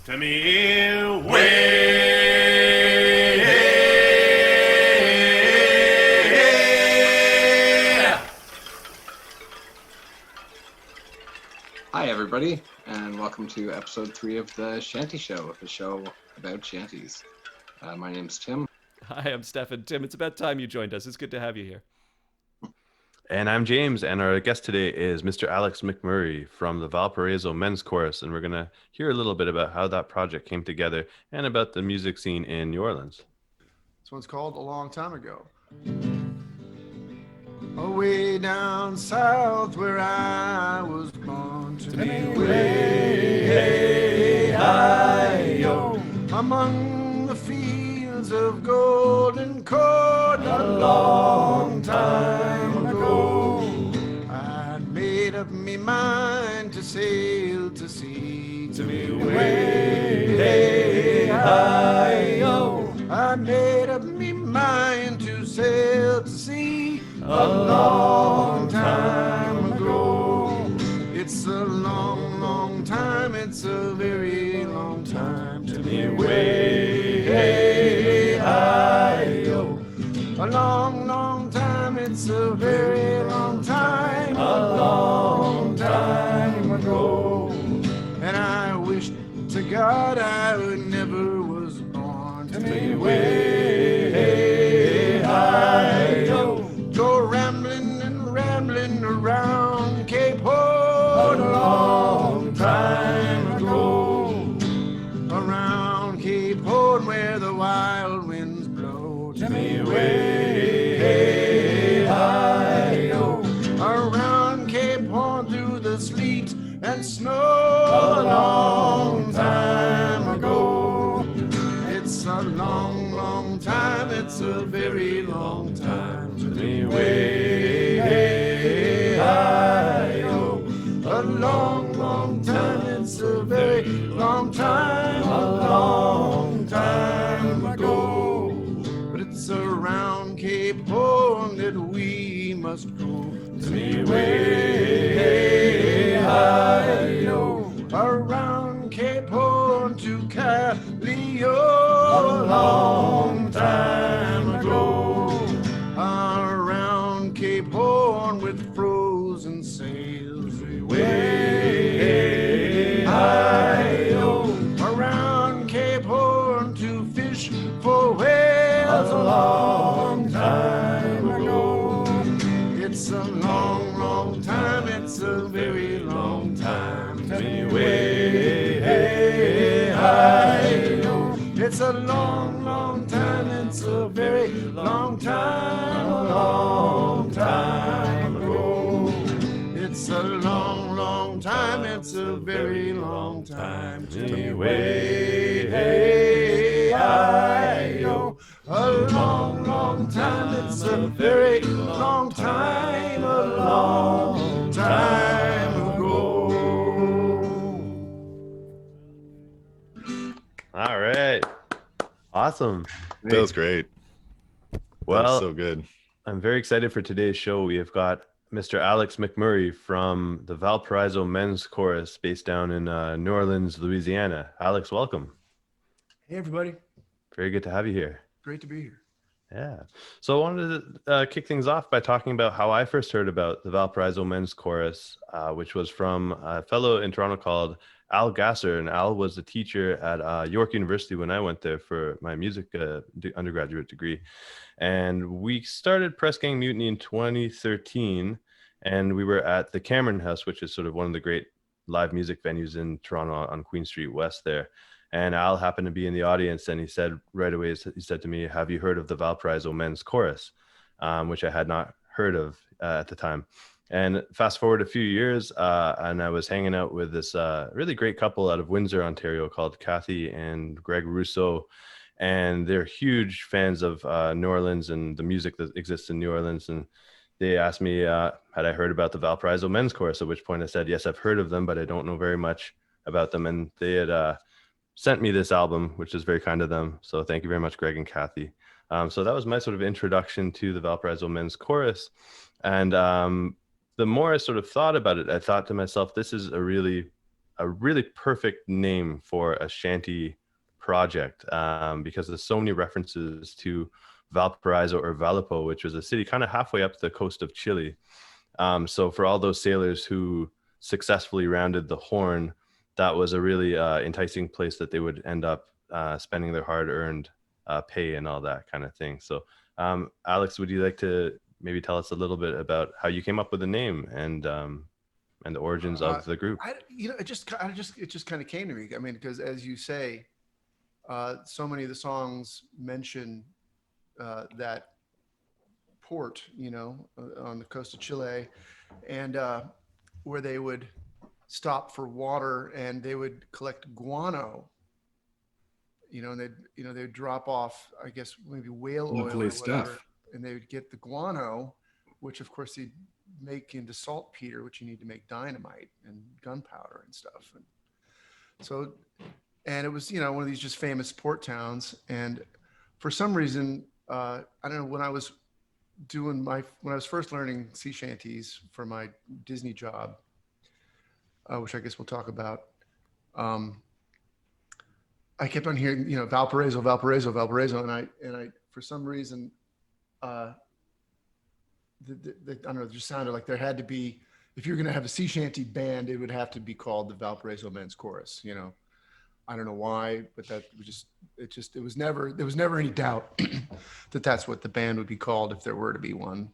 to me way. Hi, everybody, and welcome to episode 3 of the Shanty Show, a show about shanties. My name's Tim. Hi, I'm Stefan. Tim, it's about time you joined us. It's good to have you here. And I'm James, and our guest today is Mr. Alex McMurray from the Valparaiso Men's Chorus, and we're going to hear a little bit about how that project came together and about the music scene in New Orleans. This one's called A Long Time Ago. Away down south where I was born to be way high-yo, among the fields of golden corn a long time ago. I'd made up me mind to sail to sea to be way high-yo. I made up me mind to sail to sea a long time ago. It's a long, long time. It's a very long time to be way high-yo. A long, long time. It's a very long time. A long time ago. And I wish to God I never was born to be way high-yo. Go rambling and rambling around Cape Horn a long time ago. Around Cape Horn where the wild winds blow to me way high-yo. Around Cape Horn through the sleet and snow a long time ago. It's a long, long time. It's a very long time to be way high-yo. A long, long time. It's a very long time. A long time ago. But it's around Cape Horn that we must go to be way high-yo. Around Cape Horn to Callio a long time ago. Around Cape Horn with frozen sails way high-yo. Around Cape Horn to fish for whales a long time ago. It's a long, long time. It's a very long time to be way high-yo. It's a long, long time. It's a very long time. A long time ago. It's a long, long time. It's a very long time to be way high-yo. A long, long time. It's a very long time. A long time ago. All right. Awesome. That was great. Well, that was so good. I'm very excited for today's show. We have got Mr. Alex McMurray from the Valparaiso Men's Chorus based down in New Orleans, Louisiana. Alex, welcome. Hey, everybody. Very good to have you here. Great to be here. Yeah. So I wanted to kick things off by talking about how I first heard about the Valparaiso Men's Chorus, which was from a fellow in Toronto called Al Gasser. And Al was a teacher at York University when I went there for my music undergraduate degree. And we started Pressgang Mutiny in 2013. And we were at the Cameron House, which is sort of one of the great live music venues in Toronto on Queen Street West there. And Al happened to be in the audience, and he said right away, he said to me, "Have you heard of the Valparaiso Men's Chorus?" Which I had not heard of at the time. And fast forward a few years, and I was hanging out with this really great couple out of Windsor, Ontario, called Kathy and Greg Rousseau. And they're huge fans of New Orleans and the music that exists in New Orleans. And they asked me, had I heard about the Valparaiso Men's Chorus, at which point I said, yes, I've heard of them, but I don't know very much about them. And they had sent me this album, which is very kind of them. So thank you very much, Greg and Kathy. So that was my sort of introduction to the Valparaiso Men's Chorus. And the more I sort of thought about it, I thought to myself, this is a really a really perfect name for a shanty project, because there's so many references to Valparaiso or Valpo, which was a city kind of halfway up the coast of Chile. So for all those sailors who successfully rounded the Horn, that was a really enticing place that they would end up spending their hard-earned pay and all that kind of thing. So Alex, would you like to maybe tell us a little bit about how you came up with the name and the origins of the group? It just kind of came to me. I mean, because as you say, so many of the songs mention that port, on the coast of Chile, and where they would stop for water and they would collect guano, and they'd drop off, I guess, maybe whale oil Lovely or whatever, stuff. and they would get the guano, which of course they'd make into saltpeter, which you need to make dynamite and gunpowder and stuff. And so, and it was, one of these just famous port towns. And for some reason, I don't know, when I was first learning sea shanties for my Disney job, which I guess we'll talk about, I kept on hearing, Valparaiso, Valparaiso, Valparaiso. And I, for some reason, I don't know, it just sounded like there had to be, if you're going to have a sea shanty band, it would have to be called the Valparaiso Men's Chorus. I don't know why, but there was never any doubt that that's what the band would be called if there were to be one.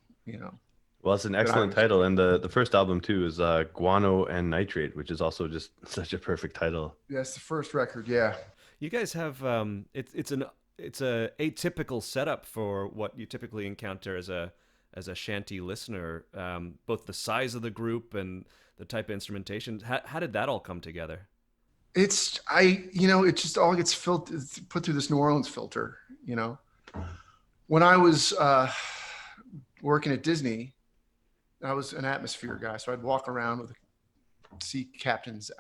Well, it's an excellent title, and the first album too is Guano and Nitrate, which is also just such a perfect title. That's the first record, yeah. You guys have it's a atypical setup for what you typically encounter as a shanty listener. Both the size of the group and the type of instrumentation. How did that all come together? It just all gets put through this New Orleans filter. When I was working at Disney, I was an atmosphere guy, so I'd walk around with a sea captain's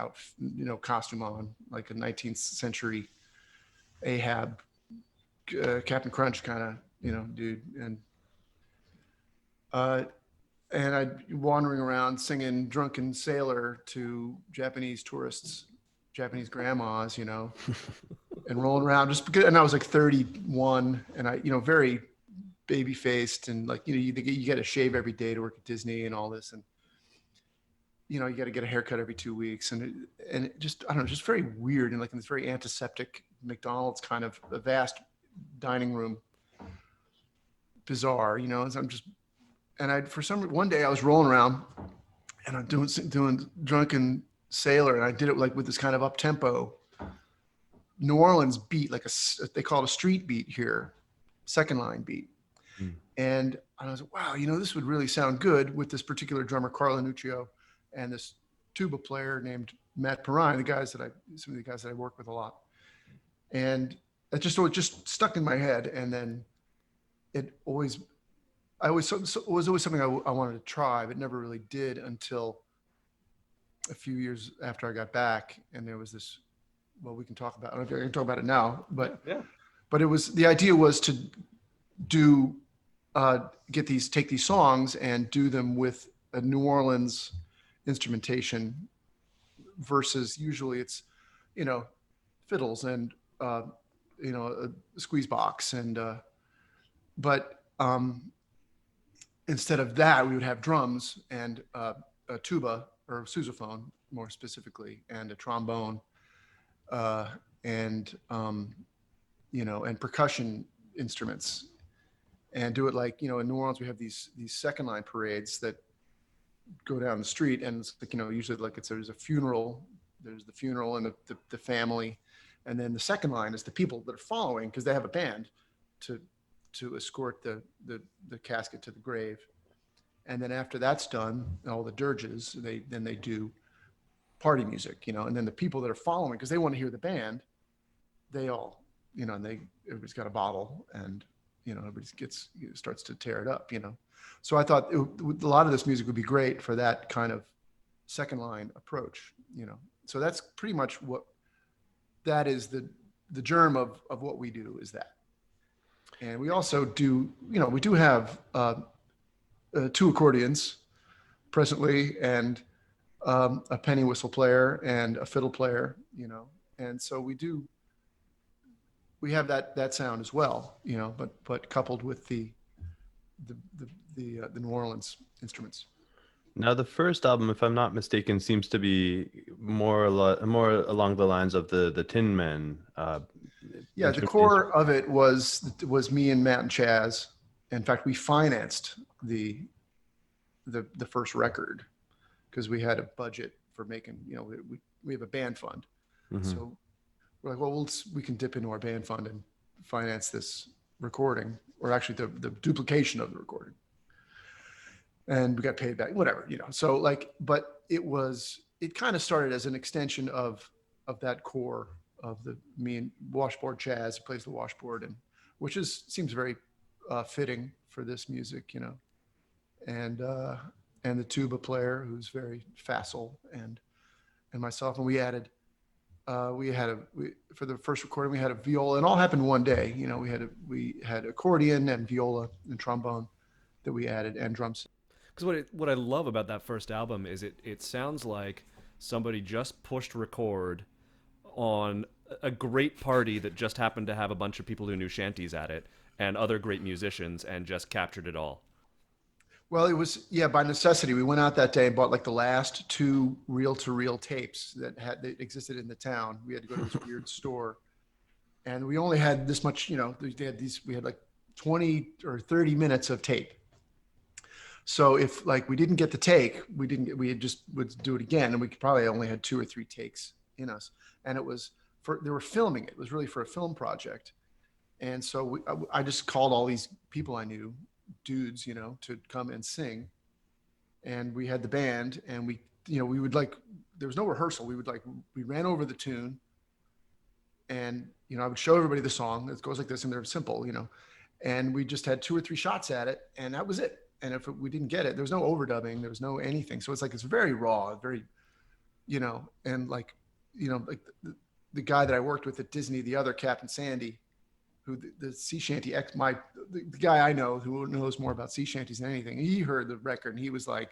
costume on, like a 19th century Ahab, Captain Crunch kind of, dude. And I'd be wandering around singing Drunken Sailor to Japanese tourists, Japanese grandmas, and rolling around just because, and I was like 31 and I, very baby faced and like, you get a shave every day to work at Disney and all this. And, you got to get a haircut every 2 weeks. And it just, I don't know, just very weird. And like in this very antiseptic McDonald's kind of a vast dining room, bizarre, as I'm just, and one day I was rolling around and I'm doing Drunken Sailor, and I did it like with this kind of up tempo New Orleans beat, like they call it a street beat here, second line beat. And I was like, wow, this would really sound good with this particular drummer, Carlo Nuccio, and this tuba player named Matt Perrine, some of the guys that I work with a lot. And it just stuck in my head. And then it was always something I wanted to try, but never really did until a few years after I got back. And there was this, well, we can talk about, I don't know if I can talk about it now, but yeah. But the idea was to take these songs and do them with a New Orleans instrumentation versus usually it's, fiddles and, a squeeze box. And, but instead of that, we would have drums and a tuba or sousaphone more specifically, and a trombone, and percussion instruments, and do it like, in New Orleans, we have these second line parades that go down the street, and it's like, usually like there's the funeral and the family. And then the second line is the people that are following, because they have a band to escort the casket to the grave. And then after that's done, all the dirges, they do party music, and then the people that are following, because they want to hear the band, they all, everybody's got a bottle, and, everybody starts to tear it up, So I thought a lot of this music would be great for that kind of second line approach, So that's pretty much that is the germ of what we do is that. And we also do, we do have 2 accordions presently, and a penny whistle player and a fiddle player, and so we have that sound as well, but coupled with the New Orleans instruments. Now, the first album, if I'm not mistaken, seems to be more along the lines of the Tin Men. Yeah, the core of it was me and Matt and Chaz. In fact, we financed the first record because we had a budget for making. We have a band fund, so we're like, well, we can dip into our band fund and finance this recording, or actually the duplication of the recording. And we got paid back, whatever, So but it kind of started as an extension of that core of me and washboard Chaz, who plays the washboard, and which seems very fitting for this music, and the tuba player, who's very facile, and myself, and for the first recording we had a viola, and all happened one day. We had accordion and viola and trombone that we added, and drums. Because what I love about that first album is it sounds like somebody just pushed record on a great party that just happened to have a bunch of people who knew shanties at it and other great musicians, and just captured it all. Well, it was, by necessity. We went out that day and bought like the last 2 reel-to-reel tapes that existed in the town. We had to go to this weird store, and we only had this much, we had like 20 or 30 minutes of tape. So if we didn't get the take, we would do it again, and we probably only had 2 or 3 takes in us. And they were filming it. It was really for a film project. And so I just called all these people I knew, dudes, to come and sing. And we had the band, and we would there was no rehearsal. We ran over the tune, and, I would show everybody the song. It goes like this, and they're simple, and we just had 2 or 3 shots at it, and that was it. And if we didn't get it, there was no overdubbing, there was no anything. So it's very raw, very, and the guy that I worked with at Disney, the other Captain Sandy, who the sea shanty the guy I know who knows more about sea shanties than anything, he heard the record and he was like,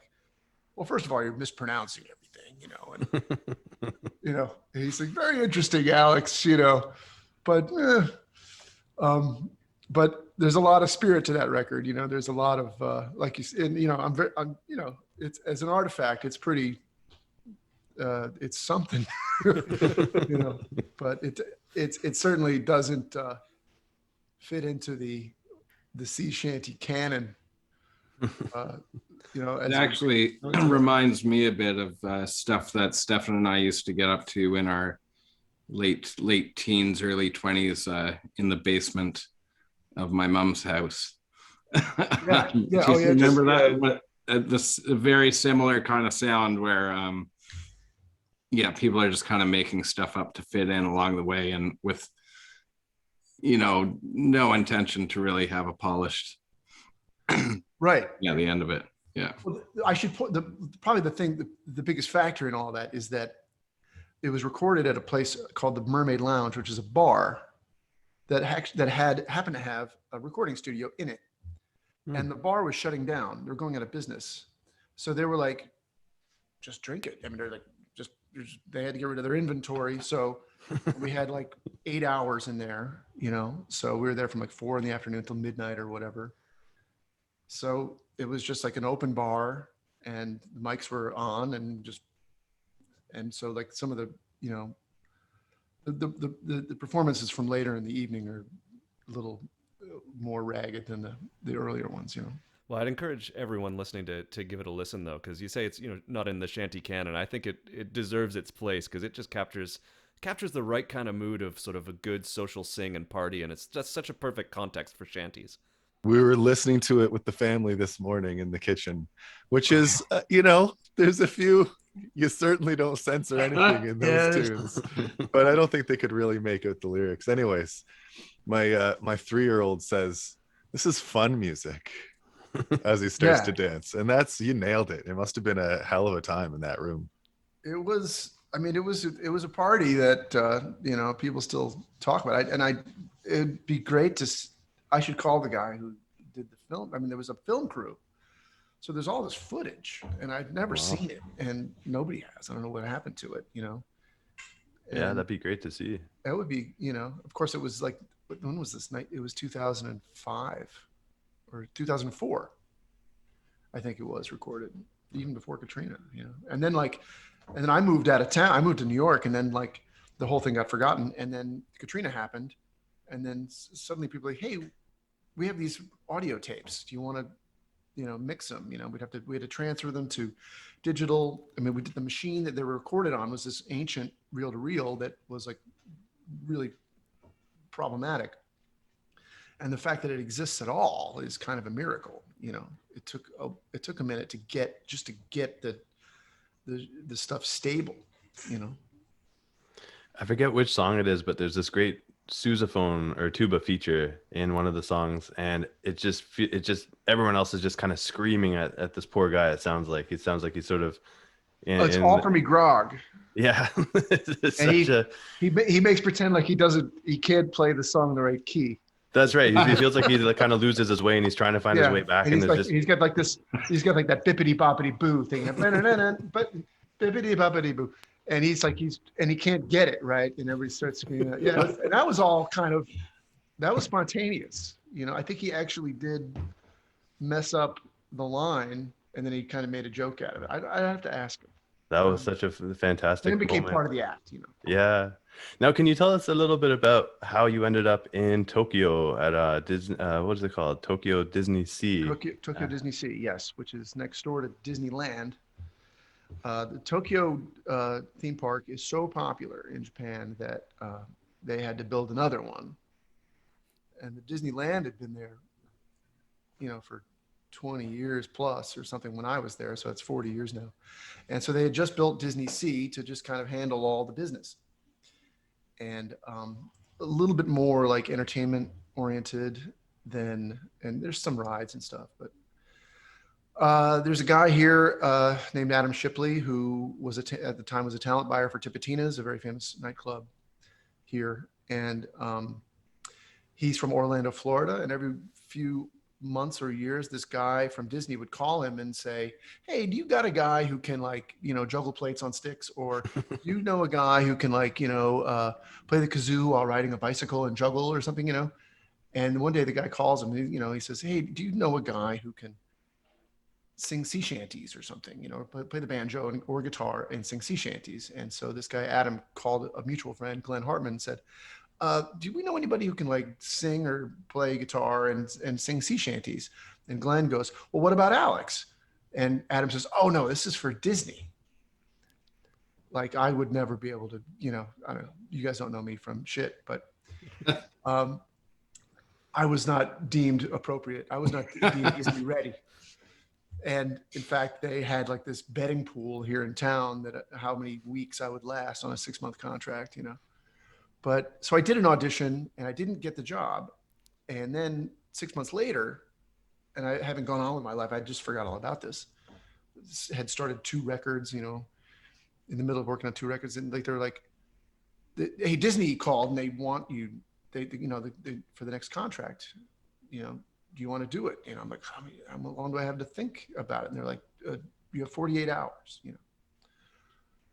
well, first of all, you're mispronouncing everything, and, he's like, very interesting, Alex, but there's a lot of spirit to that record. There's a lot of, like you said, and, it's, as an artifact, it's pretty, it's something, but it certainly doesn't fit into the sea shanty canon. It actually reminds me a bit of stuff that Stefan and I used to get up to in our late teens, early 20s, in the basement of my mom's house. Yeah. Do you remember that? This very similar kind of sound where, people are just kind of making stuff up to fit in along the way, and with, no intention to really have a polished, right. Yeah, the end of it. Yeah. Well, I should put the biggest factor in all that is that it was recorded at a place called the Mermaid Lounge, which is a bar that happened to have a recording studio in it. And the bar was shutting down. They were going out of business. So they were like, just drink it. I mean, they're like, they had to get rid of their inventory. So we had 8 hours in there, so we were there from 4 p.m. till midnight or whatever. So it was just like an open bar, and the mics were on, and so some of the, the performances from later in the evening are a little more ragged than the earlier ones, Well, I'd encourage everyone listening to give it a listen, though, because you say it's not in the shanty canon. I think it deserves its place because it just captures the right kind of mood of sort of a good social sing and party, and it's just such a perfect context for shanties. We were listening to it with the family this morning in the kitchen, which is, there's a few, you certainly don't censor anything in those tunes, but I don't think they could really make out the lyrics. Anyways, my 3-year-old says, "This is fun music," as he starts to dance. And you nailed it. It must have been a hell of a time in that room. It was a party that, people still talk about. It'd be great I should call the guy who did the film. I mean, there was a film crew So there's all this footage, and I've never Wow. seen it, and nobody has. I don't know what happened to it, you know. Yeah, And that'd be great to see. that would be, you know, of course it was like, when was this night? It was 2005 or 2004. I think it was recorded even before Katrina, you know. And then I moved out of town. I moved to New York, and then like the whole thing got forgotten. And then Katrina happened, and then suddenly people were like, hey, we have these audio tapes. Do you want to, you know, mix them? You know, we had to transfer them to digital. I mean, we did the machine that they were recorded on was this ancient reel to reel that was like really problematic. And the fact that it exists at all is kind of a miracle. You know, it took a minute to get the stuff stable, you know. I forget which song it is, but there's this great sousaphone or tuba feature in one of the songs, and it just everyone else is just kind of screaming at this poor guy. It sounds like he's sort of It's all for me grog. Yeah. It's And such he makes pretend like he can't play the song the right key. That's right. He feels like he kind of loses his way, and he's trying to find his way back. And And he's got like that bippity boppity boo thing, but bippity boppity boo, and he can't get it right, and everybody starts screaming. Yeah, and that was all that was spontaneous. You know, I think he actually did mess up the line, and then he kind of made a joke out of it. I have to ask him. that was such a fantastic. And it became moment. part of the act, you know. Yeah. Now, can you tell us a little bit about how you ended up in Tokyo at Disney? What is it called? Tokyo DisneySea. Tokyo DisneySea, yes, which is next door to Disneyland. The Tokyo theme park is so popular in Japan that they had to build another one. And the Disneyland had been there, you know, for 20 years plus or something when I was there. So it's 40 years now. And so they had just built DisneySea to just kind of handle all the business. And a little bit more like entertainment oriented and there's some rides and stuff, but there's a guy here named Adam Shipley who was at the time was a talent buyer for Tipitina's, a very famous nightclub here. And he's from Orlando, Florida. And every few months or years, this guy from Disney would call him and say, hey, do you got a guy who can like, you know, juggle plates on sticks? Or do you know a guy who can like, you know, play the kazoo while riding a bicycle and juggle or something, you know? And one day the guy calls him, you know, he says, hey, do you know a guy who can sing sea shanties or something, you know, play the banjo or guitar and sing sea shanties? And so this guy, Adam, called a mutual friend, Glenn Hartman, and said, do we know anybody who can like sing or play guitar and sing sea shanties? And Glenn goes, well, what about Alex? And Adam says, oh no, this is for Disney. Like I would never be able to, you know, I don't know. You guys don't know me from shit, but I was not deemed appropriate. I was not deemed Disney ready. And in fact, they had like this betting pool here in town that how many weeks I would last on a 6-month contract, you know. But so I did an audition and I didn't get the job. And then 6 months later, and I haven't gone on with my life, I just forgot all about this. Had started 2 records, you know, in the middle of working on 2 records. And like, they're like, hey, Disney called and they want you, you know, for the next contract, you know, do you want to do it? And I'm like, how long do I have to think about it? And they're like, you have 48 hours, you know.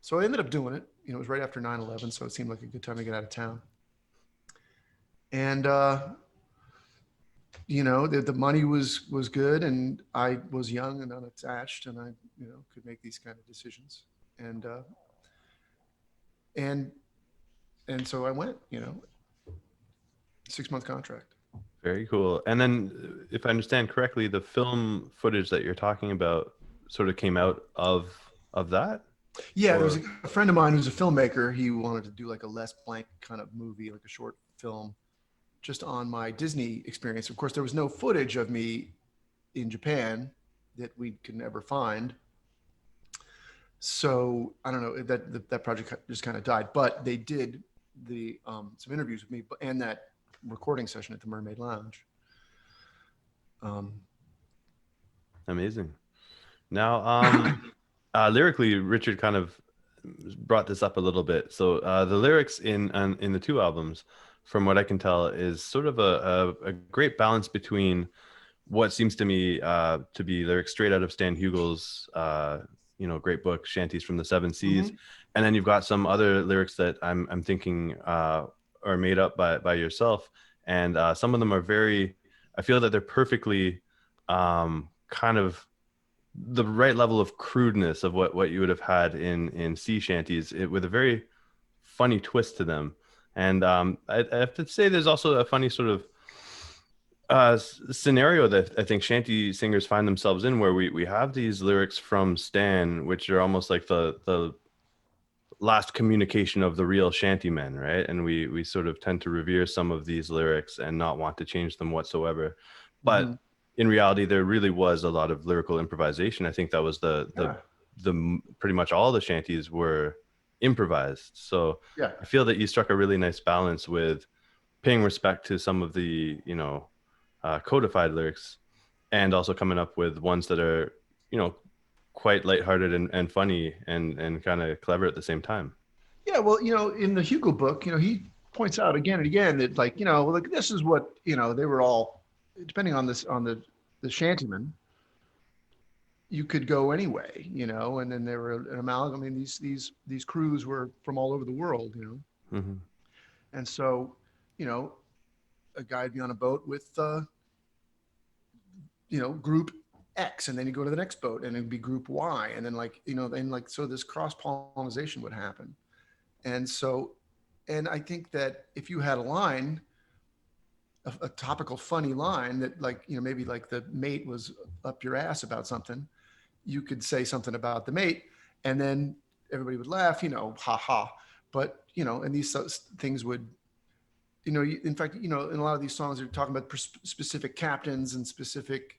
So I ended up doing it. You know, it was right after 9/11, so it seemed like a good time to get out of town. And you know, the money was good, and I was young and unattached, and I, you know, could make these kind of decisions. And so I went. You know, 6-month contract. Very cool. And then, if I understand correctly, the film footage that you're talking about sort of came out of that. Yeah, there was a friend of mine who's a filmmaker. He wanted to do like a Les Blank kind of movie, like a short film, just on my Disney experience. Of course, there was no footage of me in Japan that we could never find. So I don't know, that project just kind of died. But they did some interviews with me and that recording session at the Mermaid Lounge. Amazing. Now, lyrically, Richard kind of brought this up a little bit. So the lyrics in the 2 albums, from what I can tell, is sort of a great balance between what seems to me to be lyrics straight out of Stan Hugel's great book Shanties from the Seven Seas. And then you've got some other lyrics that I'm thinking are made up by yourself, and some of them are I feel that they're perfectly kind of the right level of crudeness of what you would have had in sea shanties, with a very funny twist to them. And I have to say there's also a funny sort of scenario that I think shanty singers find themselves in, where we have these lyrics from Stan, which are almost like the last communication of the real shantymen, right? And we sort of tend to revere some of these lyrics and not want to change them whatsoever. But in reality, there really was a lot of lyrical improvisation. I think that was the pretty much all the shanties were improvised. So I feel that you struck a really nice balance with paying respect to some of the codified lyrics, and also coming up with ones that are quite lighthearted and funny and kind of clever at the same time. Yeah, well, in the Hugel book, he points out again and again that, like, this is what, they were all, depending on the shantymen, you could go anyway, and then there were an amalgam. I mean, these crews were from all over the world, and so, a guy would be on a boat with, group X, and then you go to the next boat and it'd be group Y, and then so this cross-pollination would happen. And so, and I think that if you had a line, a topical funny line that, like, maybe like the mate was up your ass about something, you could say something about the mate, and then everybody would laugh, ha ha. But, and these things would, in fact, in a lot of these songs, they're talking about specific captains and specific,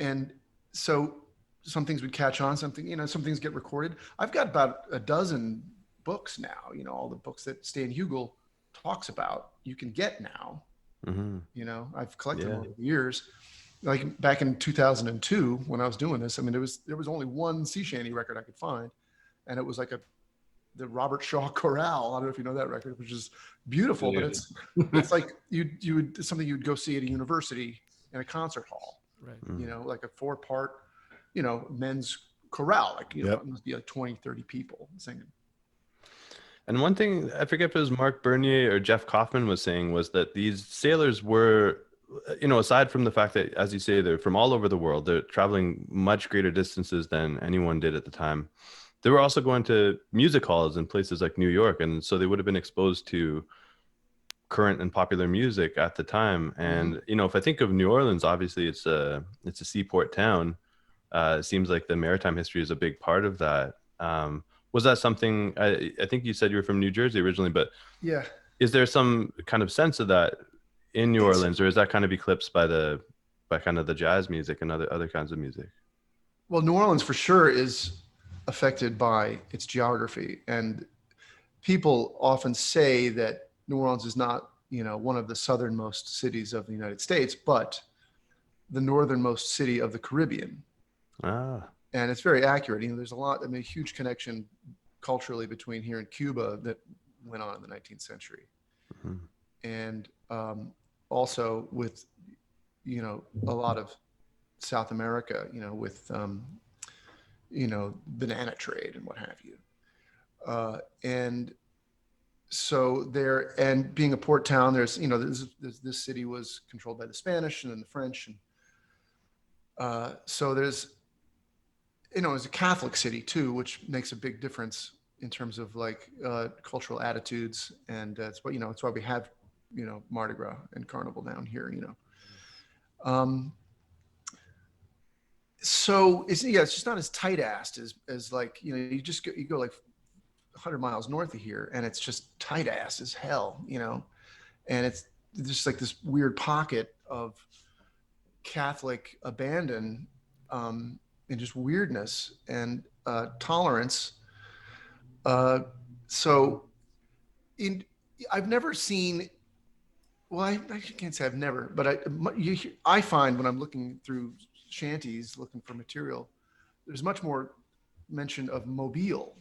and so some things would catch on, some things get recorded. I've got about a dozen books now, all the books that Stan Hugel talks about, you can get now. I've collected them over the years. Like back in 2002, when I was doing this, I mean, there was only one sea shanty record I could find, and it was like the Robert Shaw Chorale. I don't know if you know that record, which is beautiful, but it's like something you'd go see at a university in a concert hall, right? Like a 4-part, men's chorale, like, it must be like 20, 30 people singing. And one thing, I forget if it was Mark Bernier or Jeff Kaufman was saying, was that these sailors were, aside from the fact that, as you say, they're from all over the world, they're traveling much greater distances than anyone did at the time. They were also going to music halls in places like New York. And so they would have been exposed to current and popular music at the time. And, if I think of New Orleans, obviously it's a seaport town. It seems like the maritime history is a big part of that. Was that something, I think you said you were from New Jersey originally, but yeah, is there some kind of sense of that in New Orleans, or is that kind of eclipsed by kind of the jazz music and other kinds of music? Well, New Orleans for sure is affected by its geography, and people often say that New Orleans is not, one of the southernmost cities of the United States, but the northernmost city of the Caribbean. And it's very accurate. There's a huge connection culturally between here and Cuba that went on in the 19th century. And also with, a lot of South America, with, banana trade and what have you. And so there, and being a port town, there's, this city was controlled by the Spanish and then the French. And so there's, it's a Catholic city too, which makes a big difference in terms of like cultural attitudes. And it's why we have, Mardi Gras and Carnival down here, So it's just not as tight assed as like, you go like 100 miles north of here, and it's just tight ass as hell, and it's just like this weird pocket of Catholic abandon, and just weirdness and tolerance. So I've never seen, well, I can't say I've never, but I find when I'm looking through shanties, looking for material, there's much more mention of Mobile.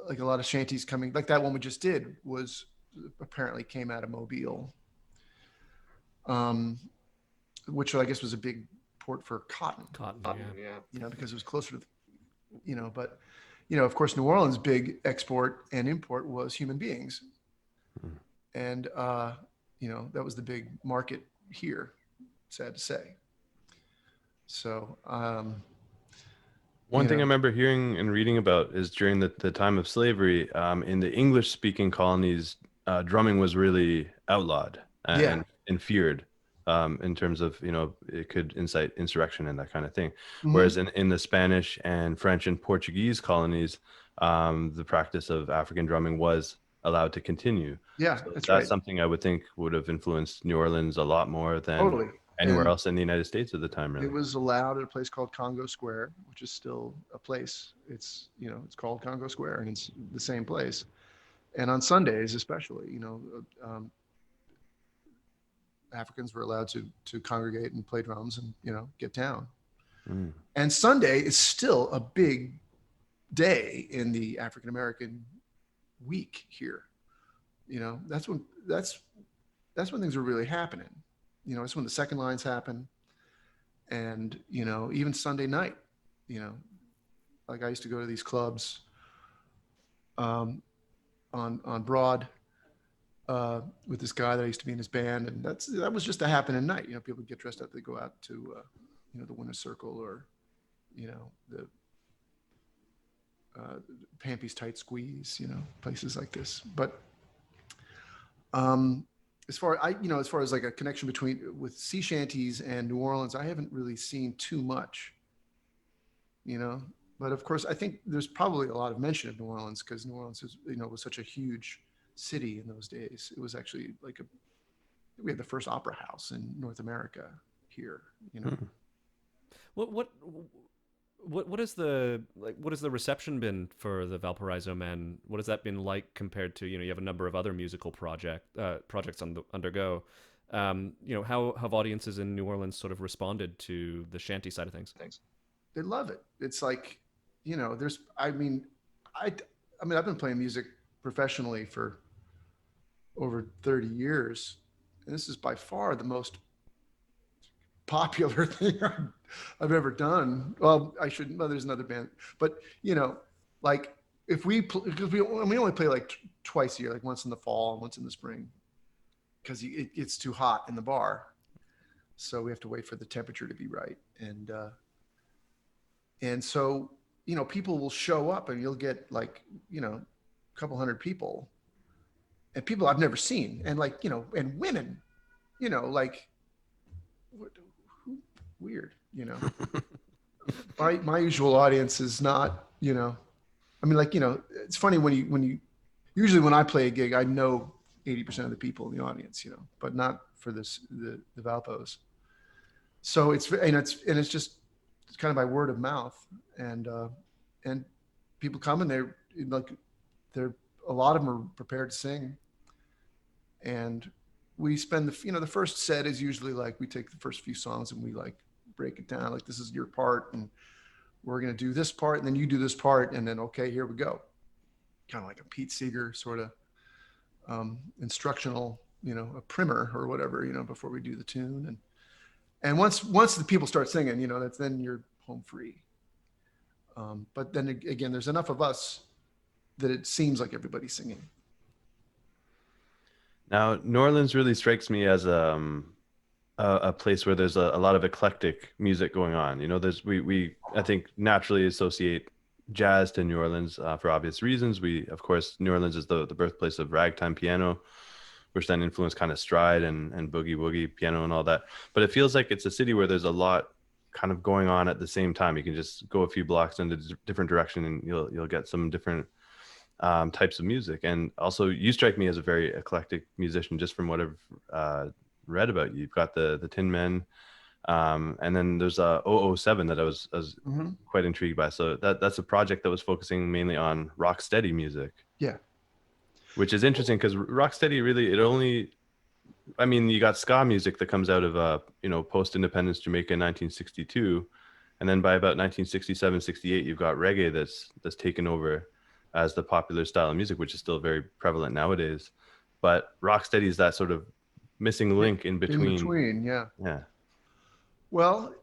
Like a lot of shanties coming, like that one we just did was apparently came out of Mobile, which I guess was a big port for cotton. Cotton, yeah. Because it was closer to, but, of course, New Orleans' big export and import was human beings. And, that was the big market here, sad to say. So, one thing I remember hearing and reading about is during the time of slavery, in the English-speaking colonies, drumming was really outlawed and feared. In terms of, it could incite insurrection and that kind of thing. Mm-hmm. Whereas in the Spanish and French and Portuguese colonies, the practice of African drumming was allowed to continue. Yeah, So that's that's right. something I would think would have influenced New Orleans a lot more than anywhere else in the United States at the time. Really, it was allowed at a place called Congo Square, which is still a place. It's it's called Congo Square, and it's the same place. And on Sundays, especially, Africans were allowed to congregate and play drums and get down. And Sunday is still a big day in the African American week here. That's when things are really happening. It's when the second lines happen, and even Sunday night. Like I used to go to these clubs on Broad. With this guy that I used to be in his band, and that was just a happening night. People would get dressed up, they go out to the Winner's Circle, or the Pampy's Tight Squeeze, places like this. But as far as like a connection with sea shanties and New Orleans, I haven't really seen too much. But of course, I think there's probably a lot of mention of New Orleans, because New Orleans was such a huge city in those days. It was actually we had the first opera house in North America here. What is the reception been for the Valparaiso Men? What has that been like compared to you have a number of other musical projects undergo? How have audiences in New Orleans sort of responded to the shanty side of things? They love it. It's like I've been playing music professionally for over 30 years, and this is by far the most popular thing I've ever done. Well, there's another band, but like if we only play like twice a year, like once in the fall and once in the spring, because it gets too hot in the bar, so we have to wait for the temperature to be right, and so people will show up, and you'll get like a couple hundred people, and people I've never seen, and and women, weird, my usual audience is not, it's funny when you usually when I play a gig, I know 80% of the people in the audience, but not for the Valpos. So it's just kind of by word of mouth, and people come, and they're a lot of them are prepared to sing, and we spend the first set is usually like we take the first few songs and we like break it down, like this is your part, and we're going to do this part, and then you do this part, and then okay, here we go, kind of like a Pete Seeger sort of instructional, a primer or whatever, before we do the tune, and once the people start singing, then you're home free. But then again, there's enough of us that it seems like everybody's singing. Now, New Orleans really strikes me as a place where there's a lot of eclectic music going on. We I think naturally associate jazz to New Orleans for obvious reasons. Of course, New Orleans is the birthplace of ragtime piano, which then influenced kind of stride and boogie woogie piano and all that. But it feels like it's a city where there's a lot kind of going on at the same time. You can just go a few blocks in a different direction, and you'll get some different types of music. And also, you strike me as a very eclectic musician, just from what I've read about you. You've got the Tin Men, and then there's 007 that I was quite intrigued by. So that's a project that was focusing mainly on rock steady music. Yeah, which is interesting, because rock steady really, you got ska music that comes out of post-independence Jamaica in 1962, and then by about 1967, 68, you've got reggae that's taken over as the popular style of music, which is still very prevalent nowadays. but rocksteady is that sort of missing link in between. Yeah. Yeah. Well,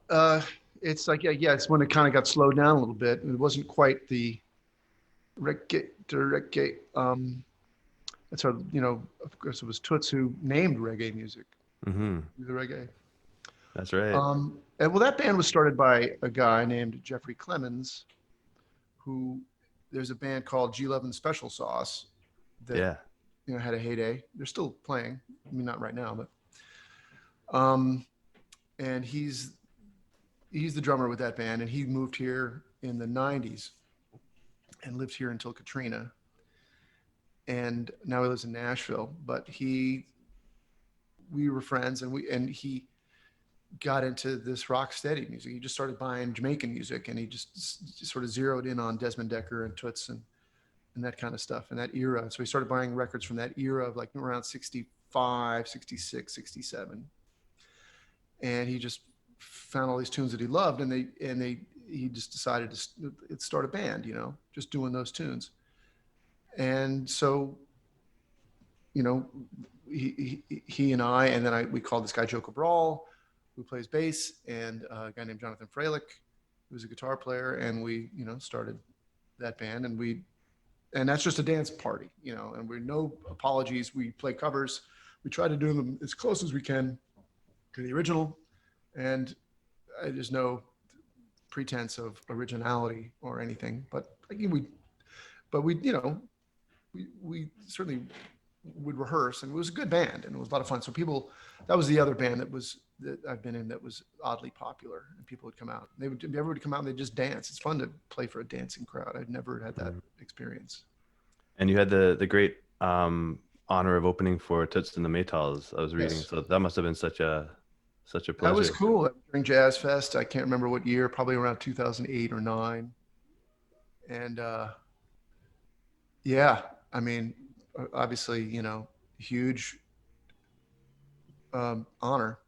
it's like, yeah, it's when it kind of got slowed down a little bit. It wasn't quite the reggae, that's our, of course it was Toots who named reggae music, Mm-hmm. the reggae. That's right. And well, that band was started by a guy named Jeffrey Clemens, who there's a band called G11 Special Sauce that, Yeah. Had a heyday. They're still playing. I mean, not right now, but, and he's the drummer with that band, and he moved here in the 90s and lived here until Katrina. And now he lives in Nashville, but we were friends, and he got into this rock steady music. He just started buying Jamaican music, and he just sort of zeroed in on Desmond Decker and Toots and that kind of stuff in that era. So he started buying records from that era of like around 65, 66, 67. And he just found all these tunes that he loved, and he just decided to start a band, just doing those tunes. And so, he and I, and then we called this guy Joe Cabral, who plays bass, and a guy named Jonathan Freilich, who's a guitar player, and we, started that band, and that's just a dance party, and we're no apologies. We play covers. We try to do them as close as we can to the original, and there's no pretense of originality or anything, but we certainly would rehearse, and it was a good band, and it was a lot of fun. So that was the other band that I've been in that was oddly popular, and people would come out. Everybody would come out and they'd just dance. It's fun to play for a dancing crowd. I'd never had that experience. And you had the great honor of opening for Toots and the Maytals, I was reading. Yes. So that must have been such a pleasure. That was cool. During Jazz Fest, I can't remember what year, probably around 2008 or 9. And yeah, I mean, obviously, huge honor.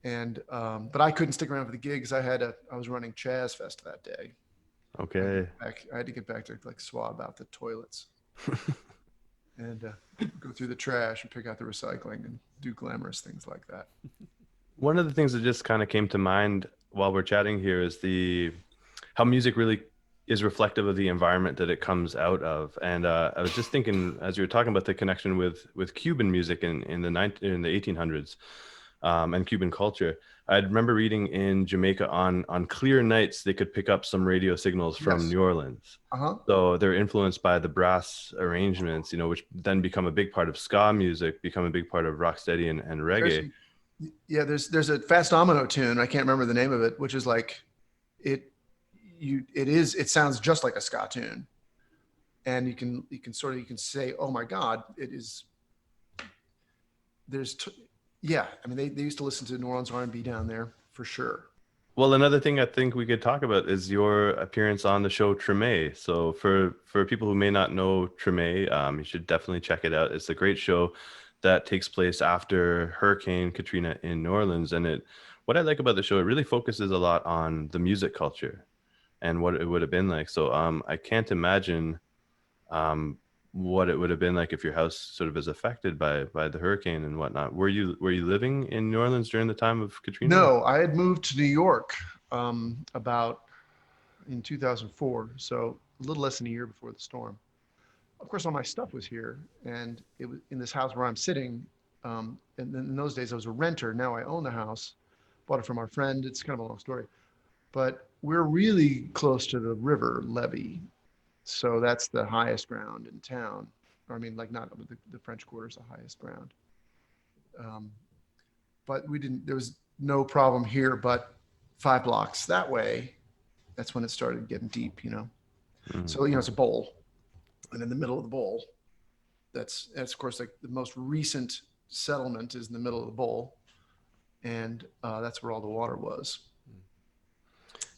And but I couldn't stick around for the gig because I was running Jazz Fest that day. Okay. I had to get back to like swab out the toilets and go through the trash and pick out the recycling and do glamorous things like that. One of the things that just kind of came to mind while we're chatting here is how music really is reflective of the environment that it comes out of. And I was just thinking, as you were talking about the connection with Cuban music in the 1800s and Cuban culture, I remember reading in Jamaica on clear nights, they could pick up some radio signals from New Orleans. So they're influenced by the brass arrangements, which then become a big part of ska music, become a big part of rocksteady and reggae. There's a Fast Domino tune, I can't remember the name of it, which is like it sounds just like a ska tune, and you can say, oh my God, it is. I mean, they used to listen to New Orleans R&B down there for sure. Well, another thing I think we could talk about is your appearance on the show Treme. So for people who may not know Treme, you should definitely check it out. It's a great show that takes place after Hurricane Katrina in New Orleans, and what I like about the show, it really focuses a lot on the music culture and what it would have been like. So I can't imagine what it would have been like if your house sort of is affected by the hurricane and whatnot. Were you living in New Orleans during the time of Katrina? No, I had moved to New York about in 2004, so a little less than a year before the storm. Of course, all my stuff was here, and it was in this house where I'm sitting. And in those days, I was a renter. Now I own the house, bought it from our friend. It's kind of a long story, but we're really close to the river levee. So that's the highest ground in town. Or I mean, like not the French Quarter's the highest ground. But there was no problem here, but 5 blocks that way, that's when it started getting deep, Mm-hmm. So, it's a bowl. And in the middle of the bowl, that's of course like the most recent settlement is in the middle of the bowl. And that's where all the water was.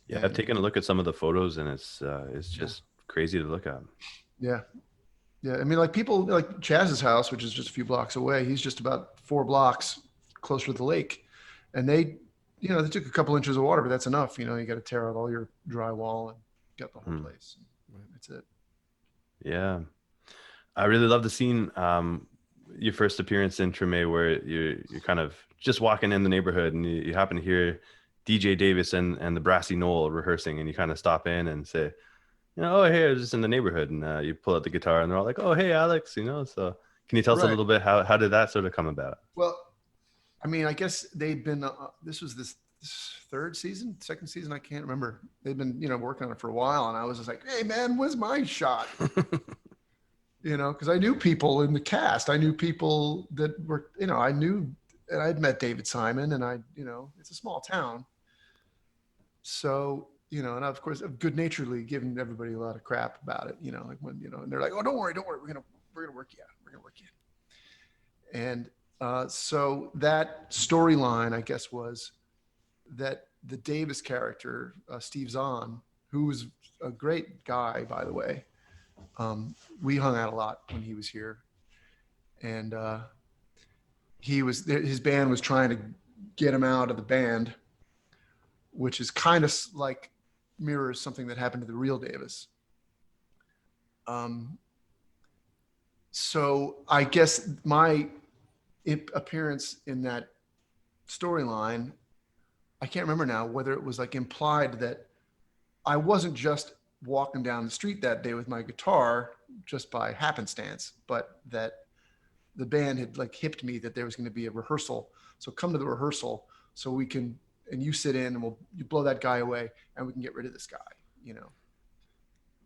Yeah, I've taken a look at some of the photos, and it's just crazy to look at. Yeah. I mean, like people like Chaz's house, which is just a few blocks away. He's just about 4 blocks closer to the lake, and they took a couple inches of water, but that's enough. You got to tear out all your drywall and get the whole place. That's it. Yeah, I really love the scene your first appearance in Treme where you're kind of just walking in the neighborhood and you happen to hear DJ Davis and the Brassy Knoll rehearsing, and you kind of stop in and say, oh, hey, I was just in the neighborhood, and you pull out the guitar and they're all like, oh, hey, Alex, so can you tell us a little bit how did that sort of come about? Well, I mean, I guess they'd been, this was this second season, I can't remember. They'd been, working on it for a while, and I was just like, hey man, where's my shot? Because I knew people in the cast. I knew people that were, I knew, and I'd met David Simon, and it's a small town. So, and of course, I've good-naturedly given everybody a lot of crap about it, like when, and they're like, oh, don't worry, we're gonna work you out. And so that storyline, I guess, was that the Davis character, Steve Zahn, who was a great guy, by the way, we hung out a lot when he was here, and his band was trying to get him out of the band, which is kind of like mirrors something that happened to the real Davis. So I guess my appearance in that storyline, I can't remember now whether it was like implied that I wasn't just walking down the street that day with my guitar just by happenstance, but that the band had like hipped me that there was going to be a rehearsal. So come to the rehearsal so we can, and you sit in and you blow that guy away and we can get rid of this guy,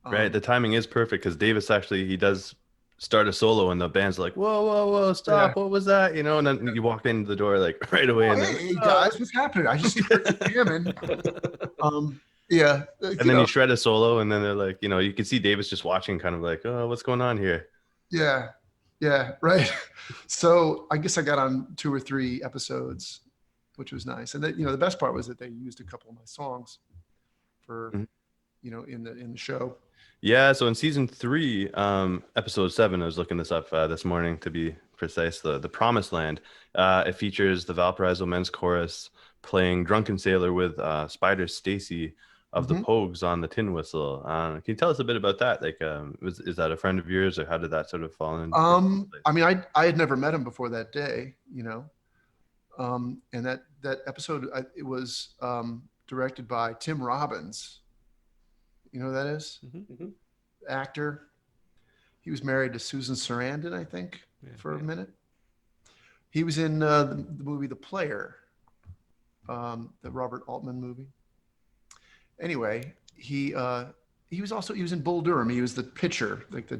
Right. The timing is perfect because Davis actually, he does start a solo and the band's like, whoa, stop. Yeah. What was that? And then you walk into the door like right away. And hey guys, what's happening? I just started jamming. Yeah. And then you shred a solo and then they're like, you can see Davis just watching kind of like, oh, what's going on here? Yeah. Yeah. Right. So I guess I got on 2 or 3 episodes, which was nice. And that, the best part was that they used a couple of my songs for, in the show. Yeah. So in season 3, episode 7, I was looking this up this morning to be precise, the Promised Land, it features the Valparaiso Men's Chorus playing Drunken Sailor with Spider Stacy of the Pogues on the tin whistle. Can you tell us a bit about that? Like, is that a friend of yours, or how did that sort of fall in? I mean, I had never met him before that day, and that episode, it was directed by Tim Robbins. You know who that is? Actor. He was married to Susan Sarandon, I think, for a minute. He was in the movie The Player, the Robert Altman movie. Anyway, he was in Bull Durham. He was the pitcher, like the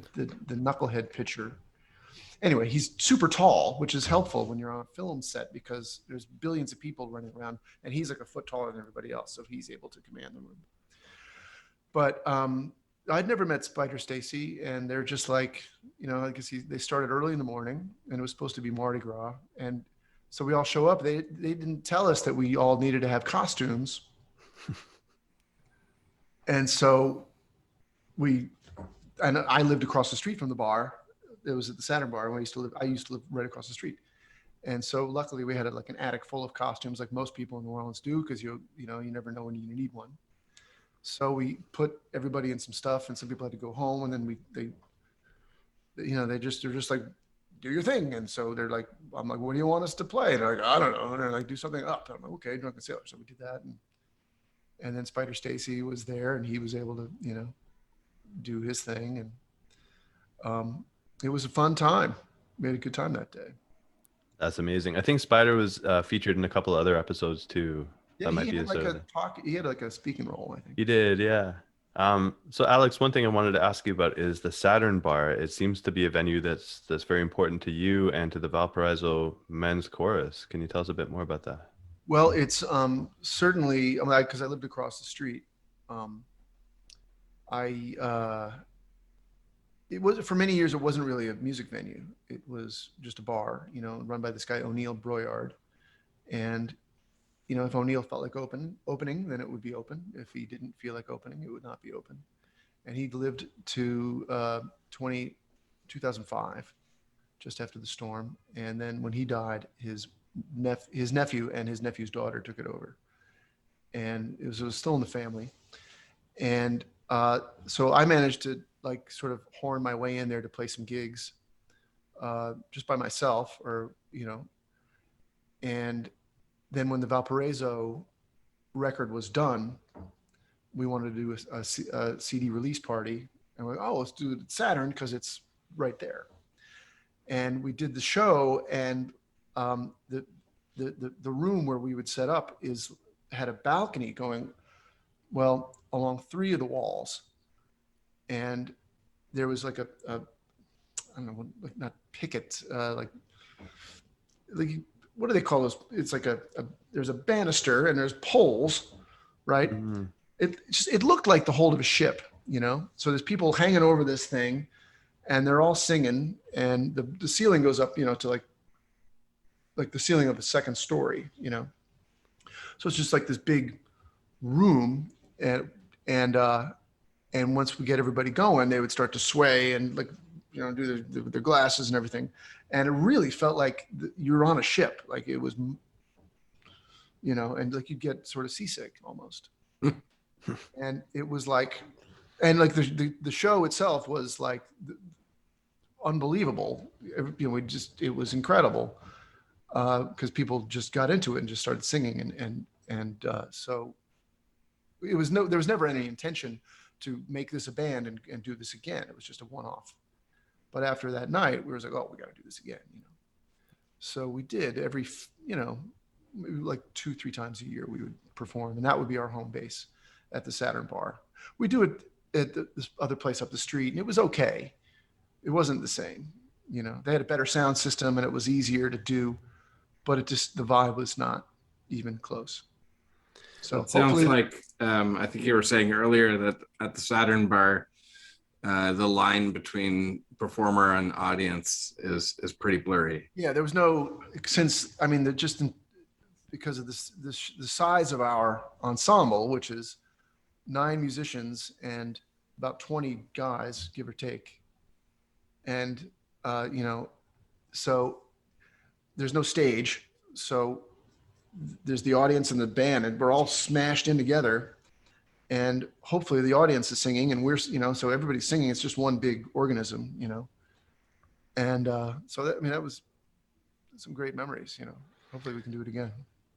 knucklehead pitcher. Anyway, he's super tall, which is helpful when you're on a film set because there's billions of people running around, and he's like a foot taller than everybody else, so he's able to command the room. But I'd never met Spider Stacy, and they're just like, I guess they started early in the morning, and it was supposed to be Mardi Gras, and so we all show up. They didn't tell us that we all needed to have costumes, and so I lived across the street from the bar. It was at the Saturn Bar. I used to live right across the street, and so luckily we had like an attic full of costumes, like most people in New Orleans do, because you never know when you need one. So we put everybody in some stuff, and some people had to go home, and then they're just like, do your thing. And so they're like, I'm like, what do you want us to play? And they're like, I don't know. And they're like, do something up. And I'm like, okay, Drunken Sailor. So we did that, and then Spider Stacy was there, and he was able to do his thing, and it was a fun time. We had a good time that day. That's amazing. I think Spider was featured in a couple of other episodes too. Yeah, he had like a speaking role, I think. He did, yeah. So Alex, one thing I wanted to ask you about is the Saturn Bar. It seems to be a venue that's very important to you and to the Valparaiso Men's Chorus. Can you tell us a bit more about that? Well, it's certainly, because I lived across the street. It was, for many years, it wasn't really a music venue. It was just a bar, run by this guy O'Neill Broyard, and if O'Neill felt like opening, then it would be open. If he didn't feel like opening, it would not be open. And he lived to 2005, just after the storm. And then when he died, his nephew and his nephew's daughter took it over. And it was still in the family. And so I managed to sort of horn my way in there to play some gigs just by myself, or and then when the Valparaiso record was done, we wanted to do a CD release party, and we're like, oh, let's do it at Saturn because it's right there. And we did the show, and the room where we would set up had a balcony going along 3 of the walls, and there was like a I don't know, not picket, like what do they call those? It's like there's a banister and there's poles, right? Mm-hmm. It looked like the hold of a ship, So there's people hanging over this thing, and they're all singing, and the ceiling goes up, to like the ceiling of the second story, So it's just like this big room, and once we get everybody going, they would start to sway and do their glasses and everything, and it really felt like you were on a ship, like it was, and like you'd get sort of seasick almost. And it was like, and like the show itself was like unbelievable. It was incredible because people just got into it and just started singing, and so there was never any intention to make this a band and do this again. It was just a one-off. But after that night, we were like, oh, we got to do this again, So we did every, like 2-3 times a year we would perform, and that would be our home base at the Saturn Bar. We do it at this other place up the street, and it was okay. It wasn't the same, They had a better sound system, and it was easier to do, but the vibe was not even close. So it sounds like I think you were saying earlier that at the Saturn Bar, the line between performer and audience is pretty blurry. Yeah, there was no, because of the size of our ensemble, which is 9 musicians and about 20 guys, give or take. And, so there's no stage. So there's the audience and the band, and we're all smashed in together. And hopefully the audience is singing, and we're, so everybody's singing. It's just one big organism, And so that was some great memories, Hopefully we can do it again.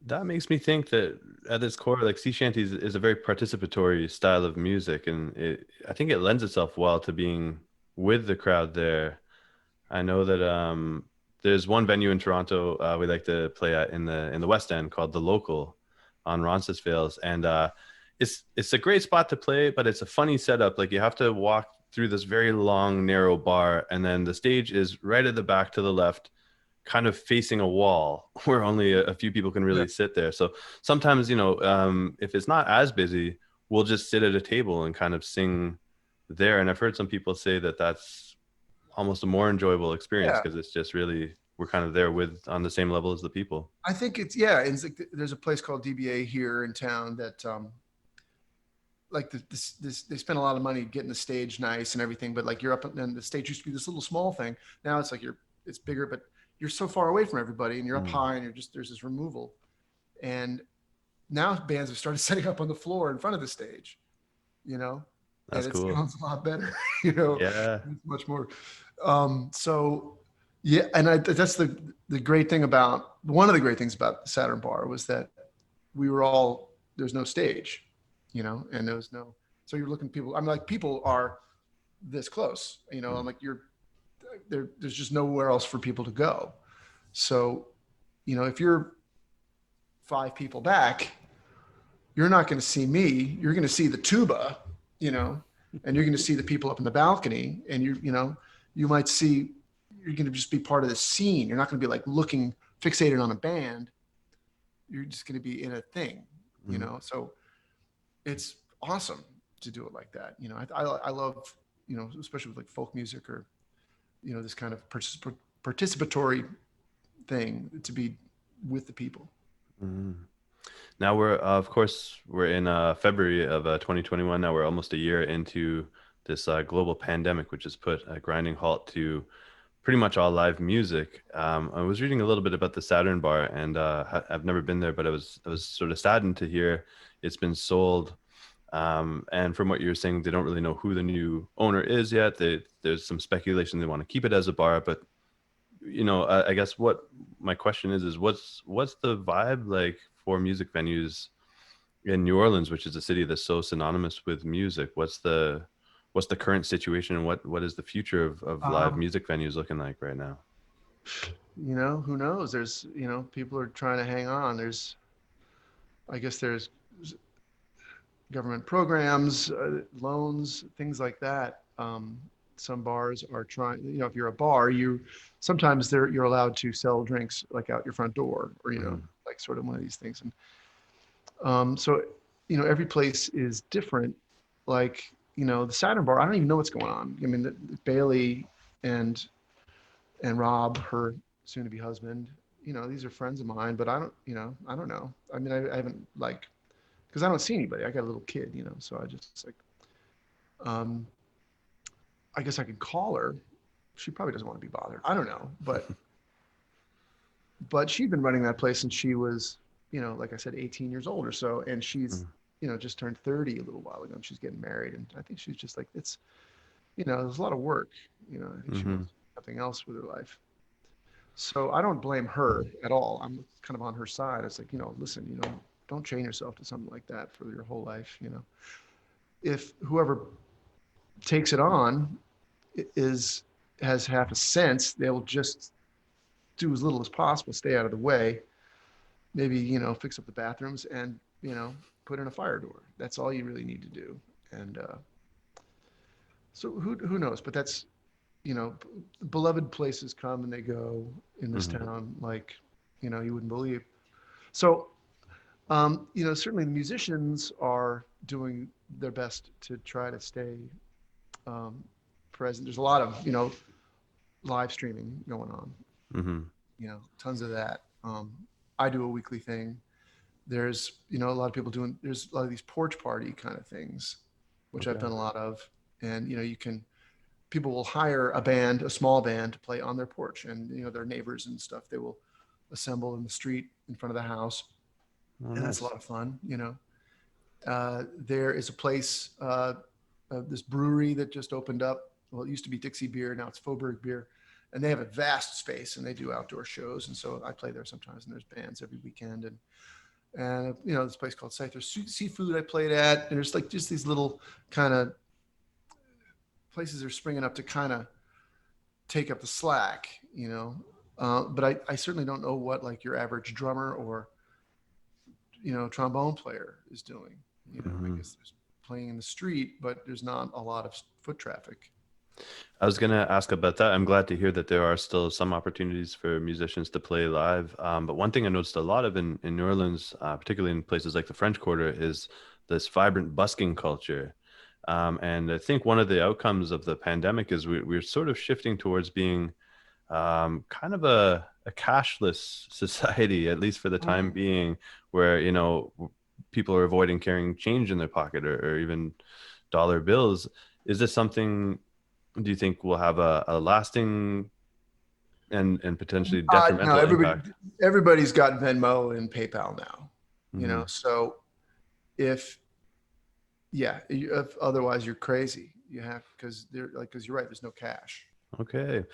That makes me think that at its core, like sea shanties is a very participatory style of music, and I think it lends itself well to being with the crowd there. I know that there's one venue in Toronto we like to play at in the West End called The Local on Roncesvalles, and it's a great spot to play, but it's a funny setup. Like you have to walk through this very long, narrow bar, and then the stage is right at the back to the left, kind of facing a wall where only a few people can really sit there. So sometimes, if it's not as busy, we'll just sit at a table and kind of sing there. And I've heard some people say that that's almost a more enjoyable experience because it's just really, we're kind of there on the same level as the people. I think it's like there's a place called DBA here in town that they spend a lot of money getting the stage nice and everything, but like you're up, and the stage used to be this little small thing. Now it's like it's bigger, but you're so far away from everybody, and you're up high, and there's this removal. And now bands have started setting up on the floor in front of the stage, That's and cool. It sounds a lot better, Yeah. It's much more. So yeah, and that's the great thing about, one of the great things about the Saturn Bar was that there's no stage, and there was no, so you're looking at people, people are this close, I'm like, there's just nowhere else for people to go. So, if you're 5 people back, you're not going to see me, you're going to see the tuba, and you're going to see the people up in the balcony, and you might see, you're going to just be part of the scene. You're not going to be like looking fixated on a band. You're just going to be in a thing, so it's awesome to do it like that. I love, especially with like folk music or, this kind of participatory thing, to be with the people. Mm-hmm. Now we're in February of 2021. Now we're almost a year into this global pandemic, which has put a grinding halt to pretty much all live music. I was reading a little bit about the Saturn Bar, and I've never been there, but I was sort of saddened to hear it's been sold. And from what you're saying, they don't really know who the new owner is yet. There's some speculation they want to keep it as a bar, but I guess what my question is what's the vibe like for music venues in New Orleans, which is a city that's so synonymous with music? What's the current situation, and what is the future of live music venues looking like right now? Who knows? There's, people are trying to hang on. I guess there's government programs, loans, things like that. Some bars are trying, if you're a bar, sometimes you're allowed to sell drinks like out your front door, or, like sort of one of these things. And so, every place is different. Like, the Saturn bar, I don't even know what's going on. I mean, Bailey and Rob, her soon to be husband, these are friends of mine, but I don't know. I mean, I haven't, like, because I don't see anybody. I got a little kid, so I just I guess I could call her. She probably doesn't want to be bothered. I don't know, but she'd been running that place since she was, like I said, 18 years old or so. And she's, just turned 30 a little while ago, and she's getting married. And I think she's just like, it's, there's a lot of work, I think she wants something else with her life. So I don't blame her at all. I'm kind of on her side. It's like, listen, don't chain yourself to something like that for your whole life. If whoever takes it on has half a sense, they'll just do as little as possible, stay out of the way, maybe, fix up the bathrooms and, put in a fire door. That's all you really need to do. And so who knows? But that's, beloved places come and they go in this town, like, you wouldn't believe. So, certainly the musicians are doing their best to try to stay present. There's a lot of, live streaming going on, tons of that. I do a weekly thing. There's, a lot of people there's a lot of these porch party kind of things, which I've done a lot of. And, people will hire a small band to play on their porch, and, their neighbors and stuff, they will assemble in the street in front of the house. And that's a lot of fun, There is a place, this brewery that just opened up. Well, it used to be Dixie Beer, now it's Faubourg Beer, and they have a vast space and they do outdoor shows. And so I play there sometimes, and there's bands every weekend. And this place called Scyther Seafood I played at, and there's like just these little kind of places are springing up to kind of take up the slack, but I certainly don't know what like your average drummer or, trombone player is doing. I guess there's playing in the street, but there's not a lot of foot traffic. I was going to ask about that. I'm glad to hear that there are still some opportunities for musicians to play live. But one thing I noticed a lot of in New Orleans, particularly in places like the French Quarter, is this vibrant busking culture. And I think one of the outcomes of the pandemic is we're sort of shifting towards being kind of a cashless society, at least for the time being, where, people are avoiding carrying change in their pocket or even dollar bills. Is this something, do you think, will have a lasting and potentially detrimental impact? Everybody's got Venmo and PayPal now, so if otherwise you're crazy. You have, because you're right, there's no cash. Okay.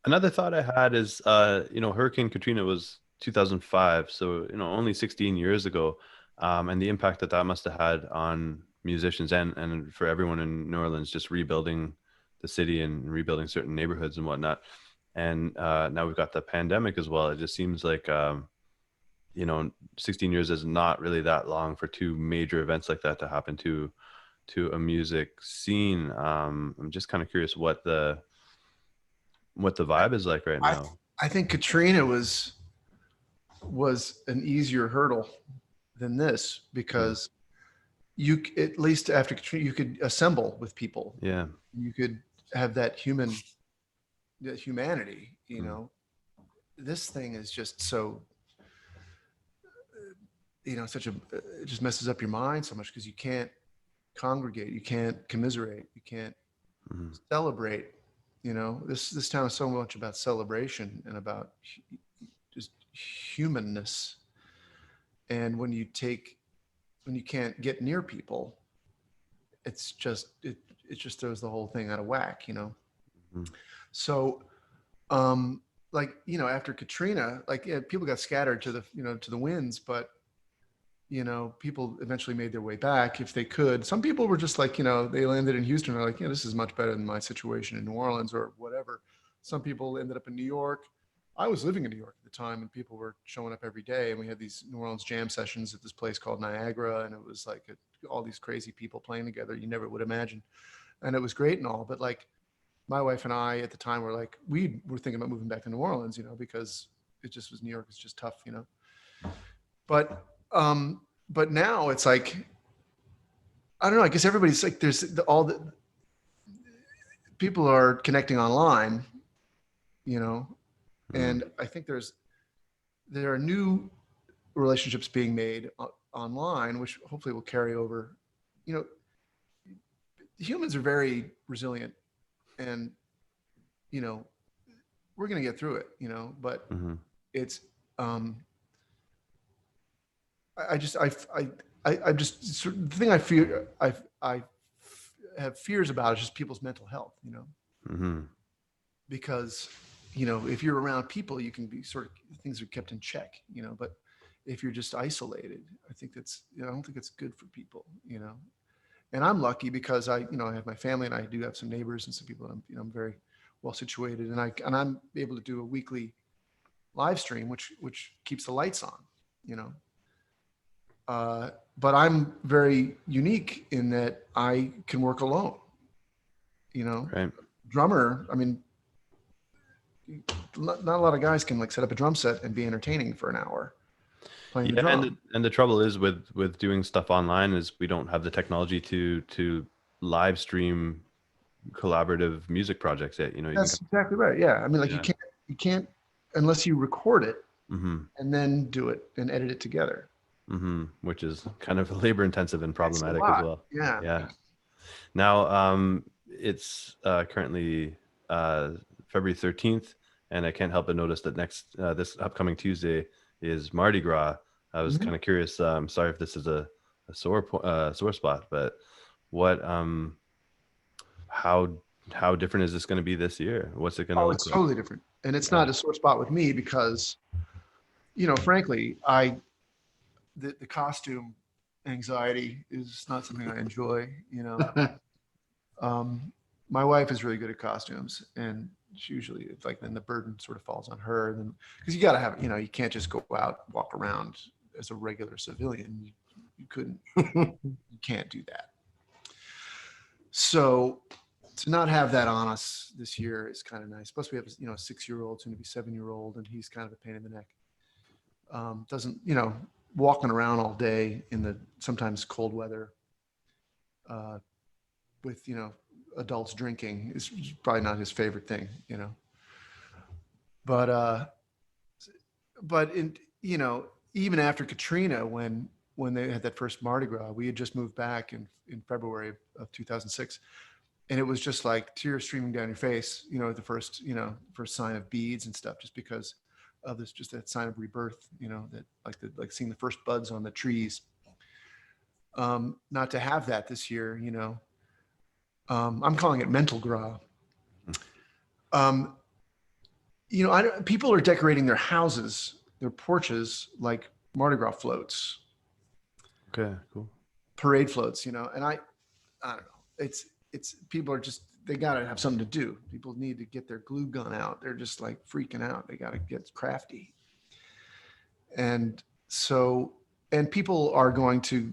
Another thought I had is, Hurricane Katrina was 2005. So, only 16 years ago. And the impact that must have had on musicians and for everyone in New Orleans, just rebuilding the city and rebuilding certain neighborhoods and whatnot. And now we've got the pandemic as well. It just seems like, 16 years is not really that long for two major events like that to happen to a music scene. I'm just kind of curious what the vibe is like right now. I think Katrina was an easier hurdle than this, because you, at least after Katrina, you could assemble with people. Yeah. You could have that humanity, This thing is just so, it just messes up your mind so much, because you can't congregate, you can't commiserate, you can't celebrate. This town is so much about celebration and about just humanness. And when you can't get near people, it just throws the whole thing out of whack, So like, you know, after Katrina, like people got scattered to the, you know, to the winds, but you know, people eventually made their way back if they could. Some people were just like, you know, they landed in Houston. They're like, yeah, this is much better than my situation in New Orleans or whatever. Some people ended up in New York. I was living in New York at the time, and people were showing up every day. And we had these New Orleans jam sessions at this place called Niagara. And it was like all these crazy people playing together you never would imagine. And it was great and all. But like my wife and I at the time were like, we were thinking about moving back to New Orleans, you know, because it just was New York. It's just tough, you know. But now it's like, I don't know, I guess everybody's like, there's all the people are connecting online, you know, and I think there are new relationships being made online, which hopefully will carry over. You know, humans are very resilient, and, you know, we're going to get through it, you know, but it's, I just the thing I fear, I have fears about is just people's mental health, you know, because, you know, if you're around people, you can be sort of, things are kept in check, you know, but if you're just isolated, I think that's, you know, I don't think it's good for people, you know, and I'm lucky because I, you know, I have my family and I do have some neighbors and some people that I'm, you know, I'm very well situated, and I'm able to do a weekly live stream, which keeps the lights on, you know. But I'm very unique in that I can work alone, you know. Right. Drummer, I mean, not a lot of guys can like set up a drum set and be entertaining for an hour playing the drum. And the trouble is with doing stuff online is we don't have the technology to live stream collaborative music projects yet. You know, That's exactly right. Yeah, I mean, like you can't unless you record it and then do it and edit it together. Which is kind of labor intensive and problematic as well. Yeah. Now, it's currently February 13th, and I can't help but notice that this upcoming Tuesday is Mardi Gras. I was kind of curious. Sorry if this is a sore spot, but what how different is this going to be this year? What's it going to look It's like? totally different, and it's not a sore spot with me because, you know, frankly, the costume anxiety is not something I enjoy, you know. My wife is really good at costumes, and she usually, it's like, then the burden sort of falls on her. And then, because you got to have, you know, you can't just go out, walk around as a regular civilian. You couldn't, you can't do that. So to not have that on us this year is kind of nice. Plus we have, you know, a 6-year-old, soon to be 7-year-old, and he's kind of a pain in the neck. Doesn't, you know, walking around all day in the sometimes cold weather with, you know, adults drinking is probably not his favorite thing, you know. But in, you know, even after Katrina, when they had that first Mardi Gras, we had just moved back in February of 2006. And it was just like tears streaming down your face, you know, at the first sign of beads and stuff, just because of this, just that sign of rebirth, you know, that like seeing the first buds on the trees. Not to have that this year, you know. I'm calling it mental gras. You know, people are decorating their houses, their porches, like Mardi Gras floats. Okay, cool. Parade floats, you know, and I don't know. It's people are just, they got to have something to do. People need to get their glue gun out. They're just like freaking out. They got to get crafty. And so, and people are going to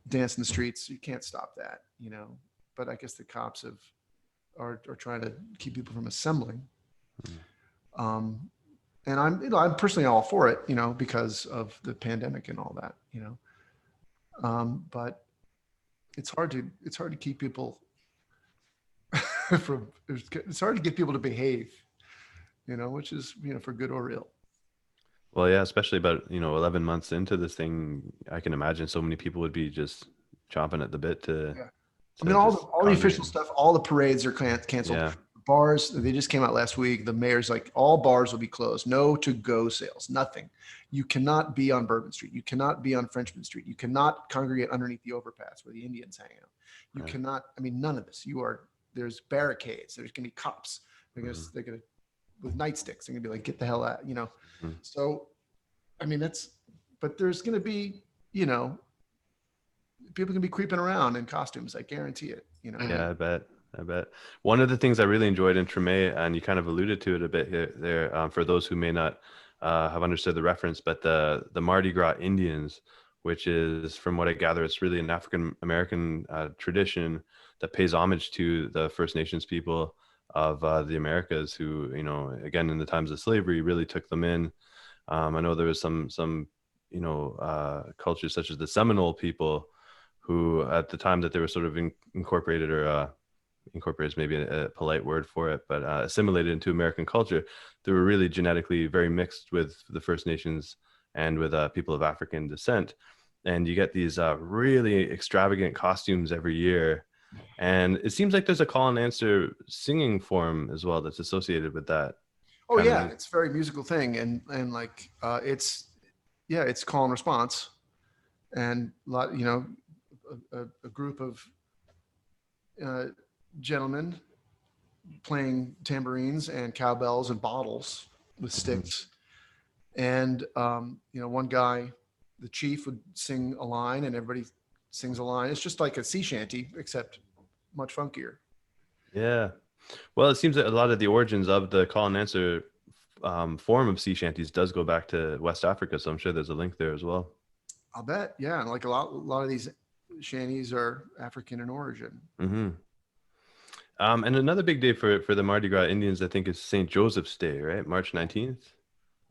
dance in the streets. You can't stop that, you know, but I guess the cops are trying to keep people from assembling. And I'm personally all for it, you know, because of the pandemic and all that, you know. But it's hard to keep people it's hard to get people to behave, you know, which is, you know, for good or ill. Well, yeah, especially about, you know, 11 months into this thing, I can imagine so many people would be just chomping at the bit to. Yeah. I mean, all the official stuff, all the parades are canceled. Yeah. Bars, they just came out last week. The mayor's like, all bars will be closed. No to-go sales, nothing. You cannot be on Bourbon Street. You cannot be on Frenchman Street. You cannot congregate underneath the overpass where the Indians hang out. You cannot, I mean, none of this. There's barricades. There's going to be cops. They're going to with nightsticks and gonna be like, get the hell out, you know? Mm. So, I mean, but there's gonna be, you know, people can be creeping around in costumes. I guarantee it, you know? Yeah, I bet. One of the things I really enjoyed in Treme, and you kind of alluded to it a bit there, for those who may not have understood the reference, but the Mardi Gras Indians, which is, from what I gather, it's really an African American tradition that pays homage to the First Nations people of the Americas, who, you know, again, in the times of slavery, really took them in. I know there was some you know, cultures such as the Seminole people, who at the time that they were sort of incorporated, or incorporated is maybe a polite word for it, but assimilated into American culture, they were really genetically very mixed with the First Nations and with people of African descent. And you get these really extravagant costumes every year. And it seems like there's a call and answer singing form as well that's associated with that. Oh yeah, it's a very musical thing, and like it's call and response, and a lot, you know, a group of gentlemen playing tambourines and cowbells and bottles with sticks, and you know, one guy, the chief, would sing a line, and everybody sings a line. It's just like a sea shanty, except much funkier. Yeah. Well, it seems that a lot of the origins of the call and answer form of sea shanties does go back to West Africa. So I'm sure there's a link there as well. I'll bet. Yeah. And like a lot of these shanties are African in origin. Mm-hmm. And another big day for the Mardi Gras Indians, I think, is St. Joseph's Day, right? March 19th.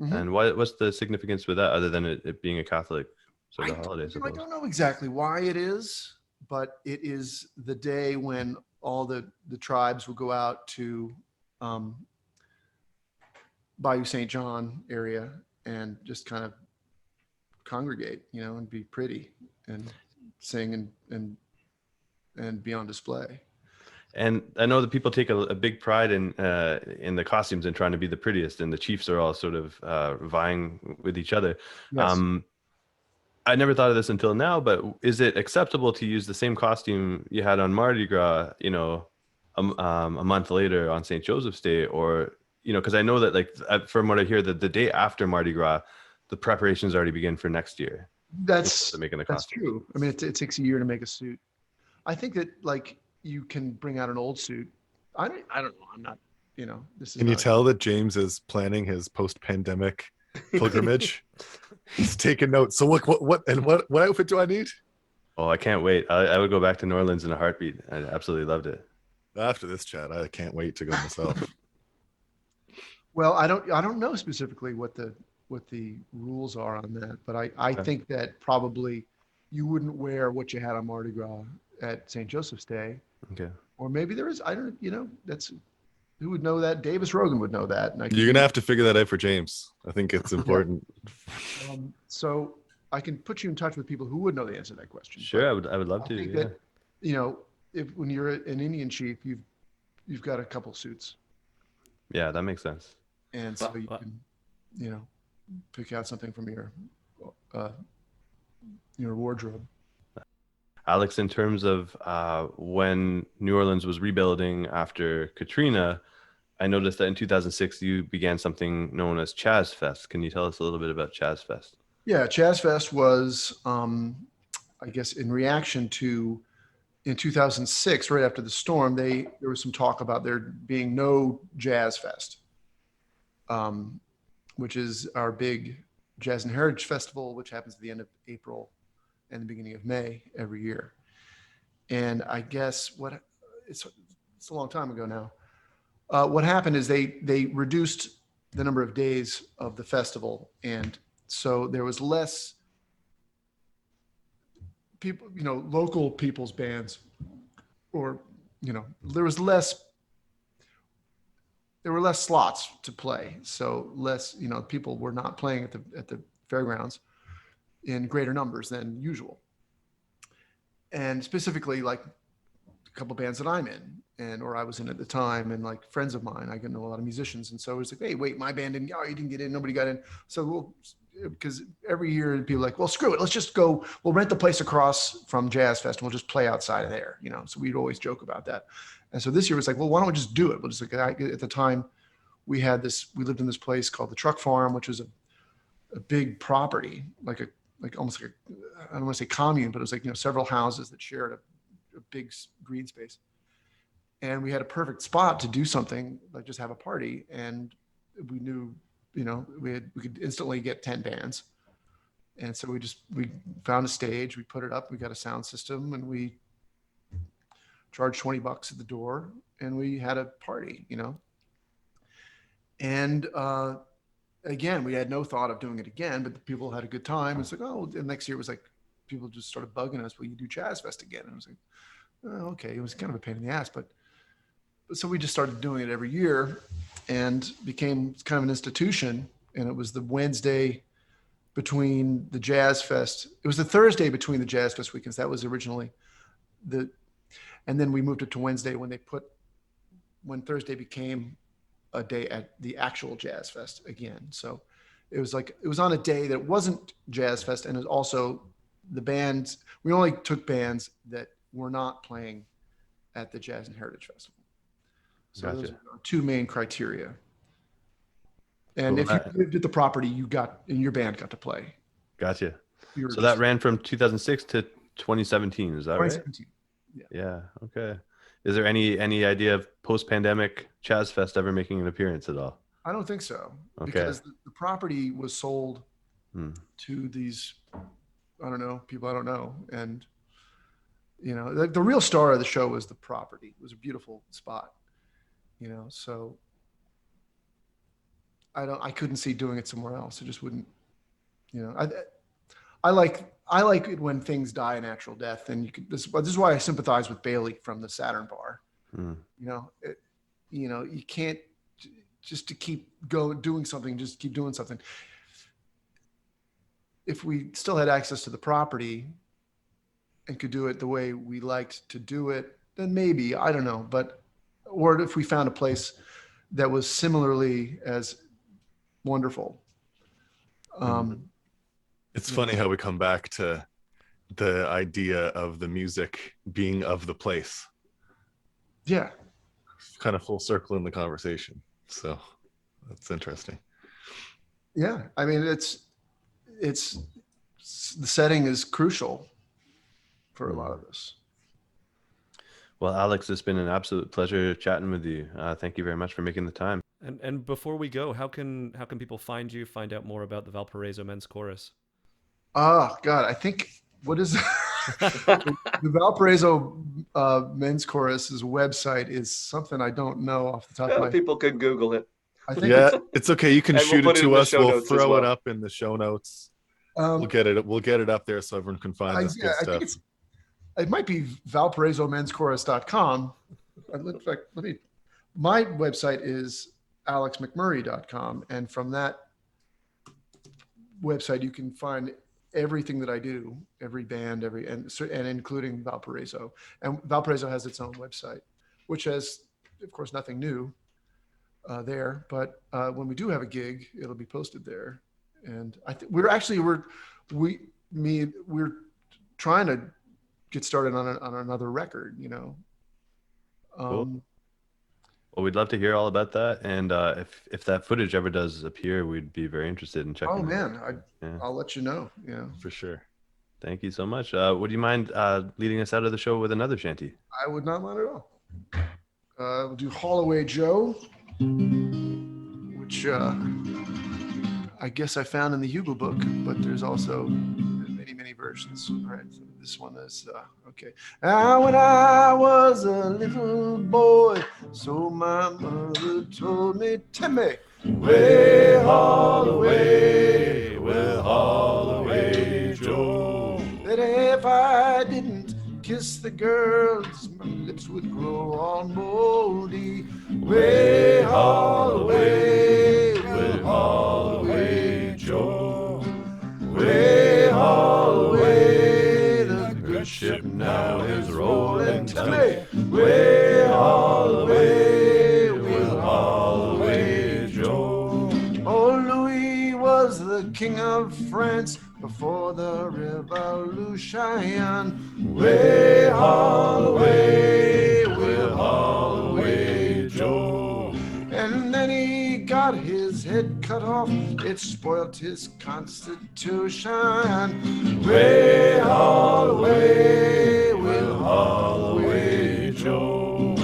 Mm-hmm. And what's the significance with that, other than it being a Catholic sort of holiday? I don't know exactly why it is, but it is the day when all the tribes will go out to Bayou St. John area and just kind of congregate, you know, and be pretty and sing and be on display. And I know that people take a big pride in the costumes and trying to be the prettiest, and the chiefs are all sort of vying with each other. Yes. I never thought of this until now, but is it acceptable to use the same costume you had on Mardi Gras, you know, a month later on St. Joseph's Day? Or, you know, because I know that, like, from what I hear, that the day after Mardi Gras, the preparations already begin for next year. That's that's true. I mean, it takes a year to make a suit. I think that, like, you can bring out an old suit. I don't know. I'm not, you know, this is. Can you tell that James is planning his post-pandemic pilgrimage? He's taking notes. So what outfit do I need? Oh, I can't wait. I would go back to New Orleans in a heartbeat. I absolutely loved it. After this chat, I can't wait to go myself. Well, I don't know specifically what the rules are on that, but I think that probably you wouldn't wear what you had on Mardi Gras at St. Joseph's Day. Okay. Or maybe there is, I don't, you know, that's, who would know that? Davis Rogan would know that. And You're going to have to figure that out for James. I think it's important. So I can put you in touch with people who would know the answer to that question. Sure. I would love to. Think that, you know, when you're an Indian chief, you've got a couple suits. Yeah, that makes sense. And so you can, you know, pick out something from your wardrobe. Alex, in terms of when New Orleans was rebuilding after Katrina, I noticed that in 2006 you began something known as Chaz Fest. Can you tell us a little bit about Chaz Fest? Yeah, Chaz Fest was, I guess, in reaction to, in 2006, right after the storm, there was some talk about there being no Jazz Fest, which is our big Jazz and Heritage Festival, which happens at the end of April and the beginning of May every year. And I guess it's a long time ago now. What happened is they reduced the number of days of the festival. And so there was less people, you know, local people's bands, or, you know, there were less slots to play. So less, you know, people were not playing at the fairgrounds in greater numbers than usual. And specifically, like, a couple bands that I'm in, or I was in at the time, and like friends of mine, I get to know a lot of musicians. And so it was like, hey, wait, my band didn't, you didn't get in, nobody got in. So because every year people are like, well, screw it, let's just go, we'll rent the place across from Jazz Fest and we'll just play outside of there, you know. So we'd always joke about that. And so this year was like, well, why don't we just do it? We'll just, like, at the time we lived in this place called the Truck Farm, which was a big property, like almost like I don't want to say commune, but it was like, several houses that shared a big green space. And we had a perfect spot to do something, like just have a party. And we knew, we could instantly get 10 bands. And so we found a stage, we put it up, we got a sound system, and we charged $20 at the door, and we had a party, And again, we had no thought of doing it again, but the people had a good time. It's like, and next year it was like, people just started bugging us, will you do Jazz Fest again? And I was like, oh, okay. It was kind of a pain in the ass, but so we just started doing it every year and became kind of an institution. And it was the Wednesday between the Jazz Fest. It was the Thursday between the Jazz Fest weekends. That was originally and then we moved it to Wednesday when Thursday became a day at the actual Jazz Fest again. So it was on a day that wasn't Jazz Fest, and it was also the bands. We only took bands that were not playing at the Jazz and Heritage Festival. So Gotcha. those are our two main criteria. And Cool. if you lived at the property, your band got to play. Gotcha. You So that ran from 2006 to 2017. Is that right? 2017. Yeah. Okay. Is there any idea of post-pandemic Jazz Fest ever making an appearance at all? I don't think so. Okay. Because the property was sold to these, I don't know, people I don't know. And, the real star of the show was the property. It was a beautiful spot, so I couldn't see doing it somewhere else. It just wouldn't, I like it when things die a natural death, and this is why I sympathize with Bailey from the Saturn Bar. You can't just to keep doing something, just keep doing something. If we still had access to the property and could do it the way we liked to do it, then maybe, I don't know, or if we found a place that was similarly as wonderful. It's funny how we come back to the idea of the music being of the place. Yeah. Kind of full circle in the conversation. So that's interesting. Yeah. I mean, it's the setting is crucial for a lot of this. Well, Alex, it's been an absolute pleasure chatting with you. Thank you very much for making the time. And before we go, how can people find you, find out more about the Valparaiso Men's Chorus? Oh God, I think what is the Valparaiso Men's Chorus's website is something I don't know off the top of my head. People can Google it. I think it's okay. You can And shoot we'll it put it in to the us. show We'll notes as throw it well. up in the show notes. We'll get it up there so everyone can find this good I stuff. think it might be valparaisomenschorus.com. My website is alexmcmurray.com, and from that website you can find everything that I do, every band, and including Valparaiso. And Valparaiso has its own website, which has, of course, nothing new there. But when we do have a gig, it'll be posted there. And I think we're trying to get started on another record. Cool. Well, we'd love to hear all about that, and if that footage ever does appear, we'd be very interested in checking. Oh man, Yeah. I'll let you know. Yeah, For sure. Thank you so much. Would you mind leading us out of the show with another shanty? I would not mind at all. We'll do Holloway Joe, which I guess I found in the Hugo book, but there's also many versions. All right, so this one is okay. When I was a little boy, so my mother told me, Timmy, way Holloway, Joe, that if I didn't kiss the girls, my lips would grow all moldy. Way Holloway, Joe, way Holloway, the good ship now is rolling. Tell me, way Holloway, Joe. Oh, Louis was the king of France before the revolution. Way Holloway, Joe. And then he head cut off. It spoilt his constitution. Way Holloway will Holloway Joe.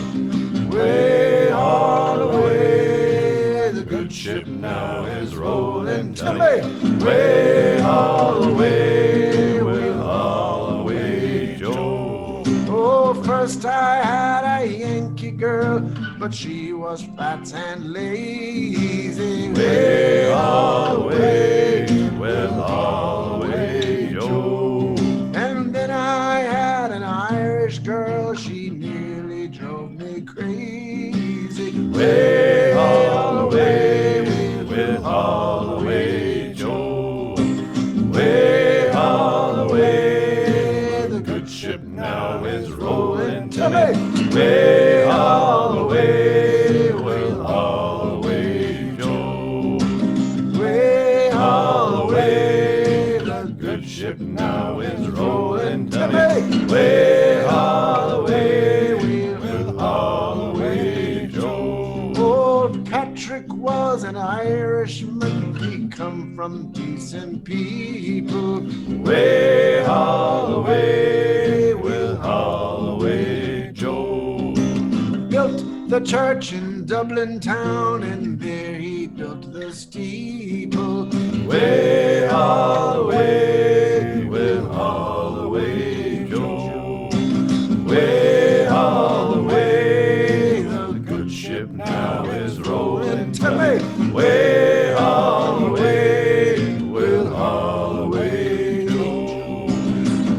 Way Holloway, the good ship now is rolling. Tell me, way Holloway will Holloway Joe. Oh, first I had a Yankee girl, but she was fat and lazy. Way Holloway will Holloway Joe. And then I had an Irish girl, she nearly drove me crazy. Way Holloway with Holloway Joe. Way Holloway, the good ship now is rolling. Tell me, way Holloway with Holloway Joe. Way Holloway, the good ship now is rolling. Tell me, way Holloway with Holloway Joe. Old Patrick was an Irishman, he come from decent people. Way Holloway with Holloway Joe. Built the church in Dublin town, and there he built the steeple. Way Holloway with Holloway Joe. Way Holloway, the good ship now is rolling. Tell me, way Holloway with Holloway Joe.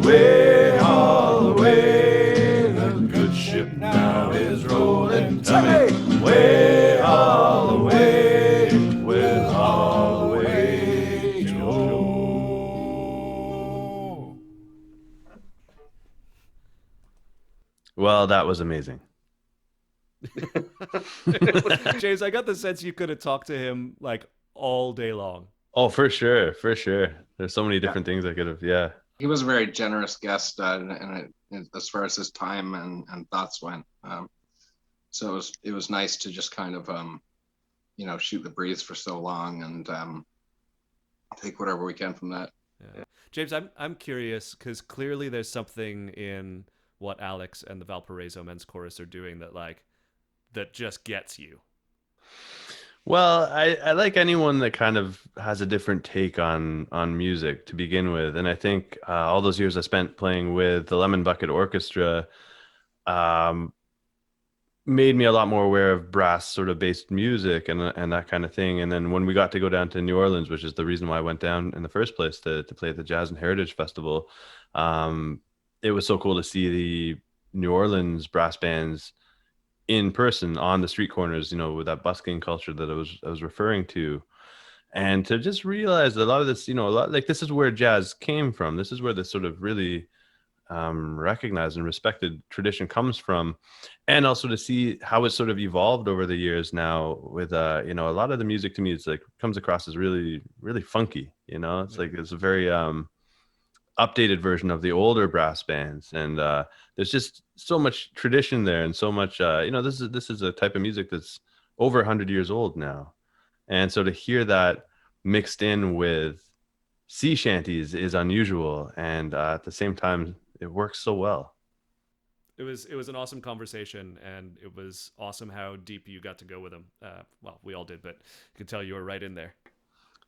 Way Holloway, the good ship now is rolling. Tell me, way Holloway with Holloway Joe. Well, that was amazing. James, I got the sense you could have talked to him like all day long. Oh, for sure, for sure. There's so many different things I could have. Yeah. He was a very generous guest, as far as his time and thoughts went. So it was nice to just kind of shoot the breeze for so long and take whatever we can from that. Yeah. James, I'm curious because clearly there's something in what Alex and the Valparaiso Men's Chorus are doing that just gets you. Well, I like anyone that kind of has a different take on music to begin with. And I think all those years I spent playing with the Lemon Bucket Orchestra made me a lot more aware of brass sort of based music and that kind of thing. And then when we got to go down to New Orleans, which is the reason why I went down in the first place to play at the Jazz and Heritage Festival, it was so cool to see the New Orleans brass bands in person on the street corners, with that busking culture that I was referring to, and to just realize that a lot of this, this is where jazz came from. This is where this sort of really recognized and respected tradition comes from, and also to see how it's sort of evolved over the years now with a lot of the music to me, it's like comes across as really, really funky. It's like it's a very updated version of the older brass bands, and there's just so much tradition there, and so much this is a type of music that's over 100 years old now, and so to hear that mixed in with sea shanties is unusual, and at the same time it works so well. It was an awesome conversation, and it was awesome how deep you got to go with him. Well, we all did, but you could tell you were right in there.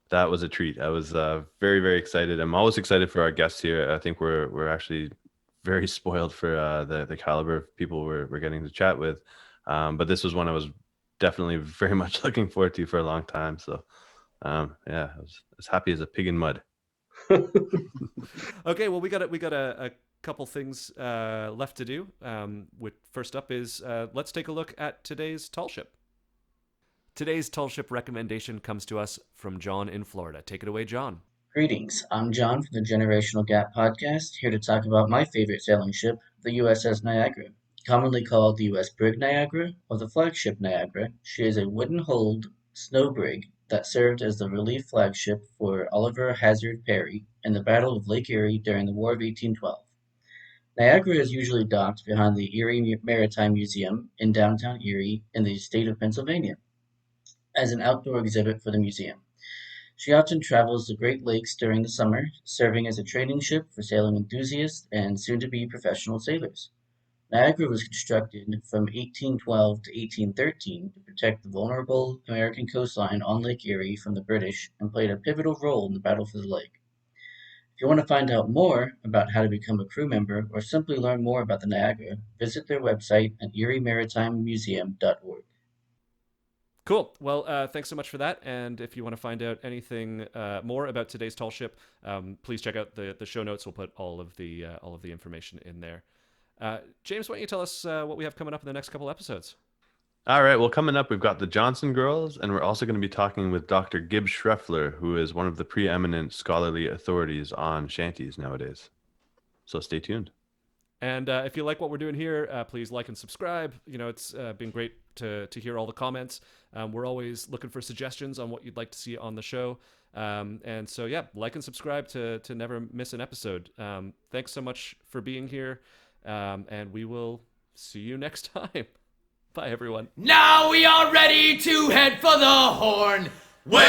That was a treat. I was very, very excited. I'm always excited for our guests here. I think we're actually very spoiled for the caliber of people we're getting to chat with. But this was one I was definitely very much looking forward to for a long time. So I was as happy as a pig in mud. Okay, well, we got a couple things left to do. First up is let's take a look at today's tall ship. Today's tall ship recommendation comes to us from John in Florida. Take it away, John. Greetings, I'm John from the Generational Gap podcast, here to talk about my favorite sailing ship, the USS Niagara. Commonly called the U.S. Brig Niagara or the flagship Niagara, she is a wooden-hulled snow brig that served as the relief flagship for Oliver Hazard Perry in the Battle of Lake Erie during the War of 1812. Niagara is usually docked behind the Erie Maritime Museum in downtown Erie in the state of Pennsylvania. as an outdoor exhibit for the museum. She often travels the Great Lakes during the summer, serving as a training ship for sailing enthusiasts and soon-to-be professional sailors. Niagara was constructed from 1812 to 1813 to protect the vulnerable American coastline on Lake Erie from the British and played a pivotal role in the battle for the lake. If you want to find out more about how to become a crew member or simply learn more about the Niagara, visit their website at eriemaritimemuseum.org. Cool. Well, thanks so much for that. And if you want to find out anything more about today's tall ship, please check out the show notes. We'll put all of the information in there. James, why don't you tell us what we have coming up in the next couple episodes? All right. Well, coming up, we've got the Johnson girls, and we're also going to be talking with Dr. Gibb Schreffler, who is one of the preeminent scholarly authorities on shanties nowadays. So stay tuned. And if you like what we're doing here, please like and subscribe. You know, it's been great to hear all the comments. We're always looking for suggestions on what you'd like to see on the show. And so, yeah, like and subscribe to never miss an episode. Thanks so much for being here. And we will see you next time. Bye, everyone. Now we are ready to head for the horn. Way,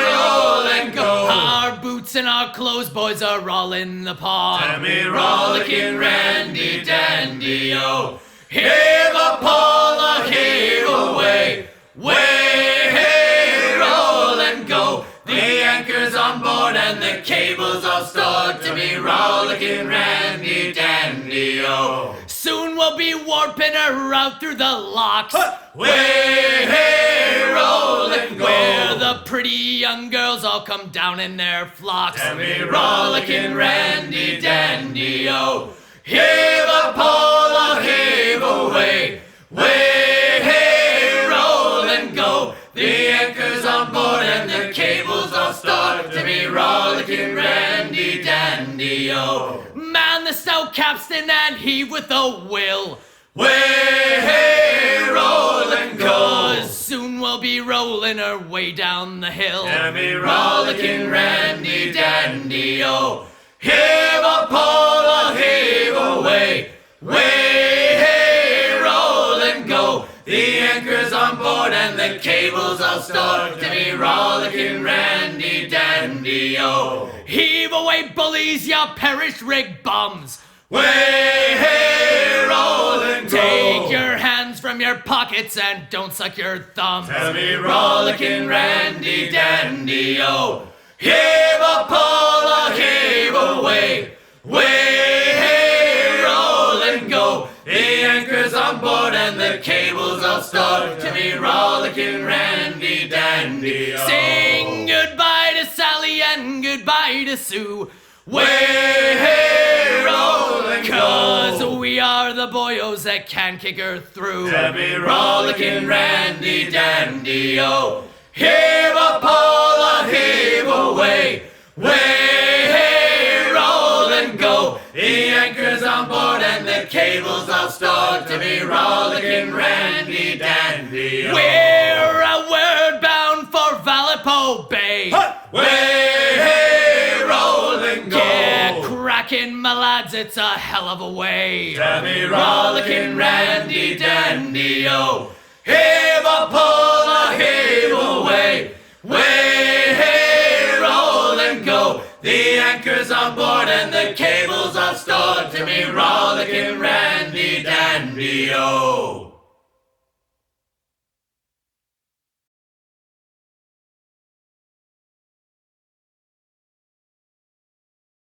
roll and go. Our boots and our clothes, boys, are all in the pond. Tammy, rollicking, Randy, dandy, oh. Heave a Paula, heave away. Way, hey, roll and go. The anchor's on board and the cables all stored. Tammy, rollicking, Randy, dandy, oh. Soon we'll be warping her out through the locks. Way, hey, roll and go. Where the pretty young girls all come down in their flocks. Tammy, rollicking, Randy, dandy, oh. Heave a Paula, heave away. Way, hey, roll and go. The anchor's on board and the cables all stored. Tammy, rollicking, Randy, dandy, oh. Man the stout capstan and heave with a will. Way, hey, roll and go. 'Cause soon we'll be rolling her way down the hill. Tammy, rollicking, Randy, dandy, oh. Heave a Paula, heave away. Way, hey, roll and go. The anchor's on board and the cables all stored. Tammy, rollicking, Randy, dandy, oh. Heave away, bullies, ya perish rig bums. Way, hey, roll and go. Take your hands from your pockets and don't suck your thumbs. Tammy, rollicking, Randy, dandy, oh. Heave a Paula, heave away. Way, hey, roll and go. The anchor's on board and the cables all stored. Tammy, rollicking, Randy, dandy, oh. Sing goodbye to Sally and goodbye to Sue. Way, hey, roll and go. 'Cause we are the boyos that can kick her through. Tammy, rollicking, Randy, dandy, oh. Heave a Paula, heave away. Way, hey, roll and go. The anchor's on board and the cables all stored. Tammy, rollicking, Randy, dandy, oh. We're outward bound for Valparaiso Bay. Way, hey, roll and go. Yeah, cracking, my lads, it's a hell of a way. Tammy, rollicking, Randy, dandy, oh. Heave a Paula, heave away. Way, hey, roll and go. The anchor's on board and the cables all stored. Tammy, rollicking, Randy, dandy, oh.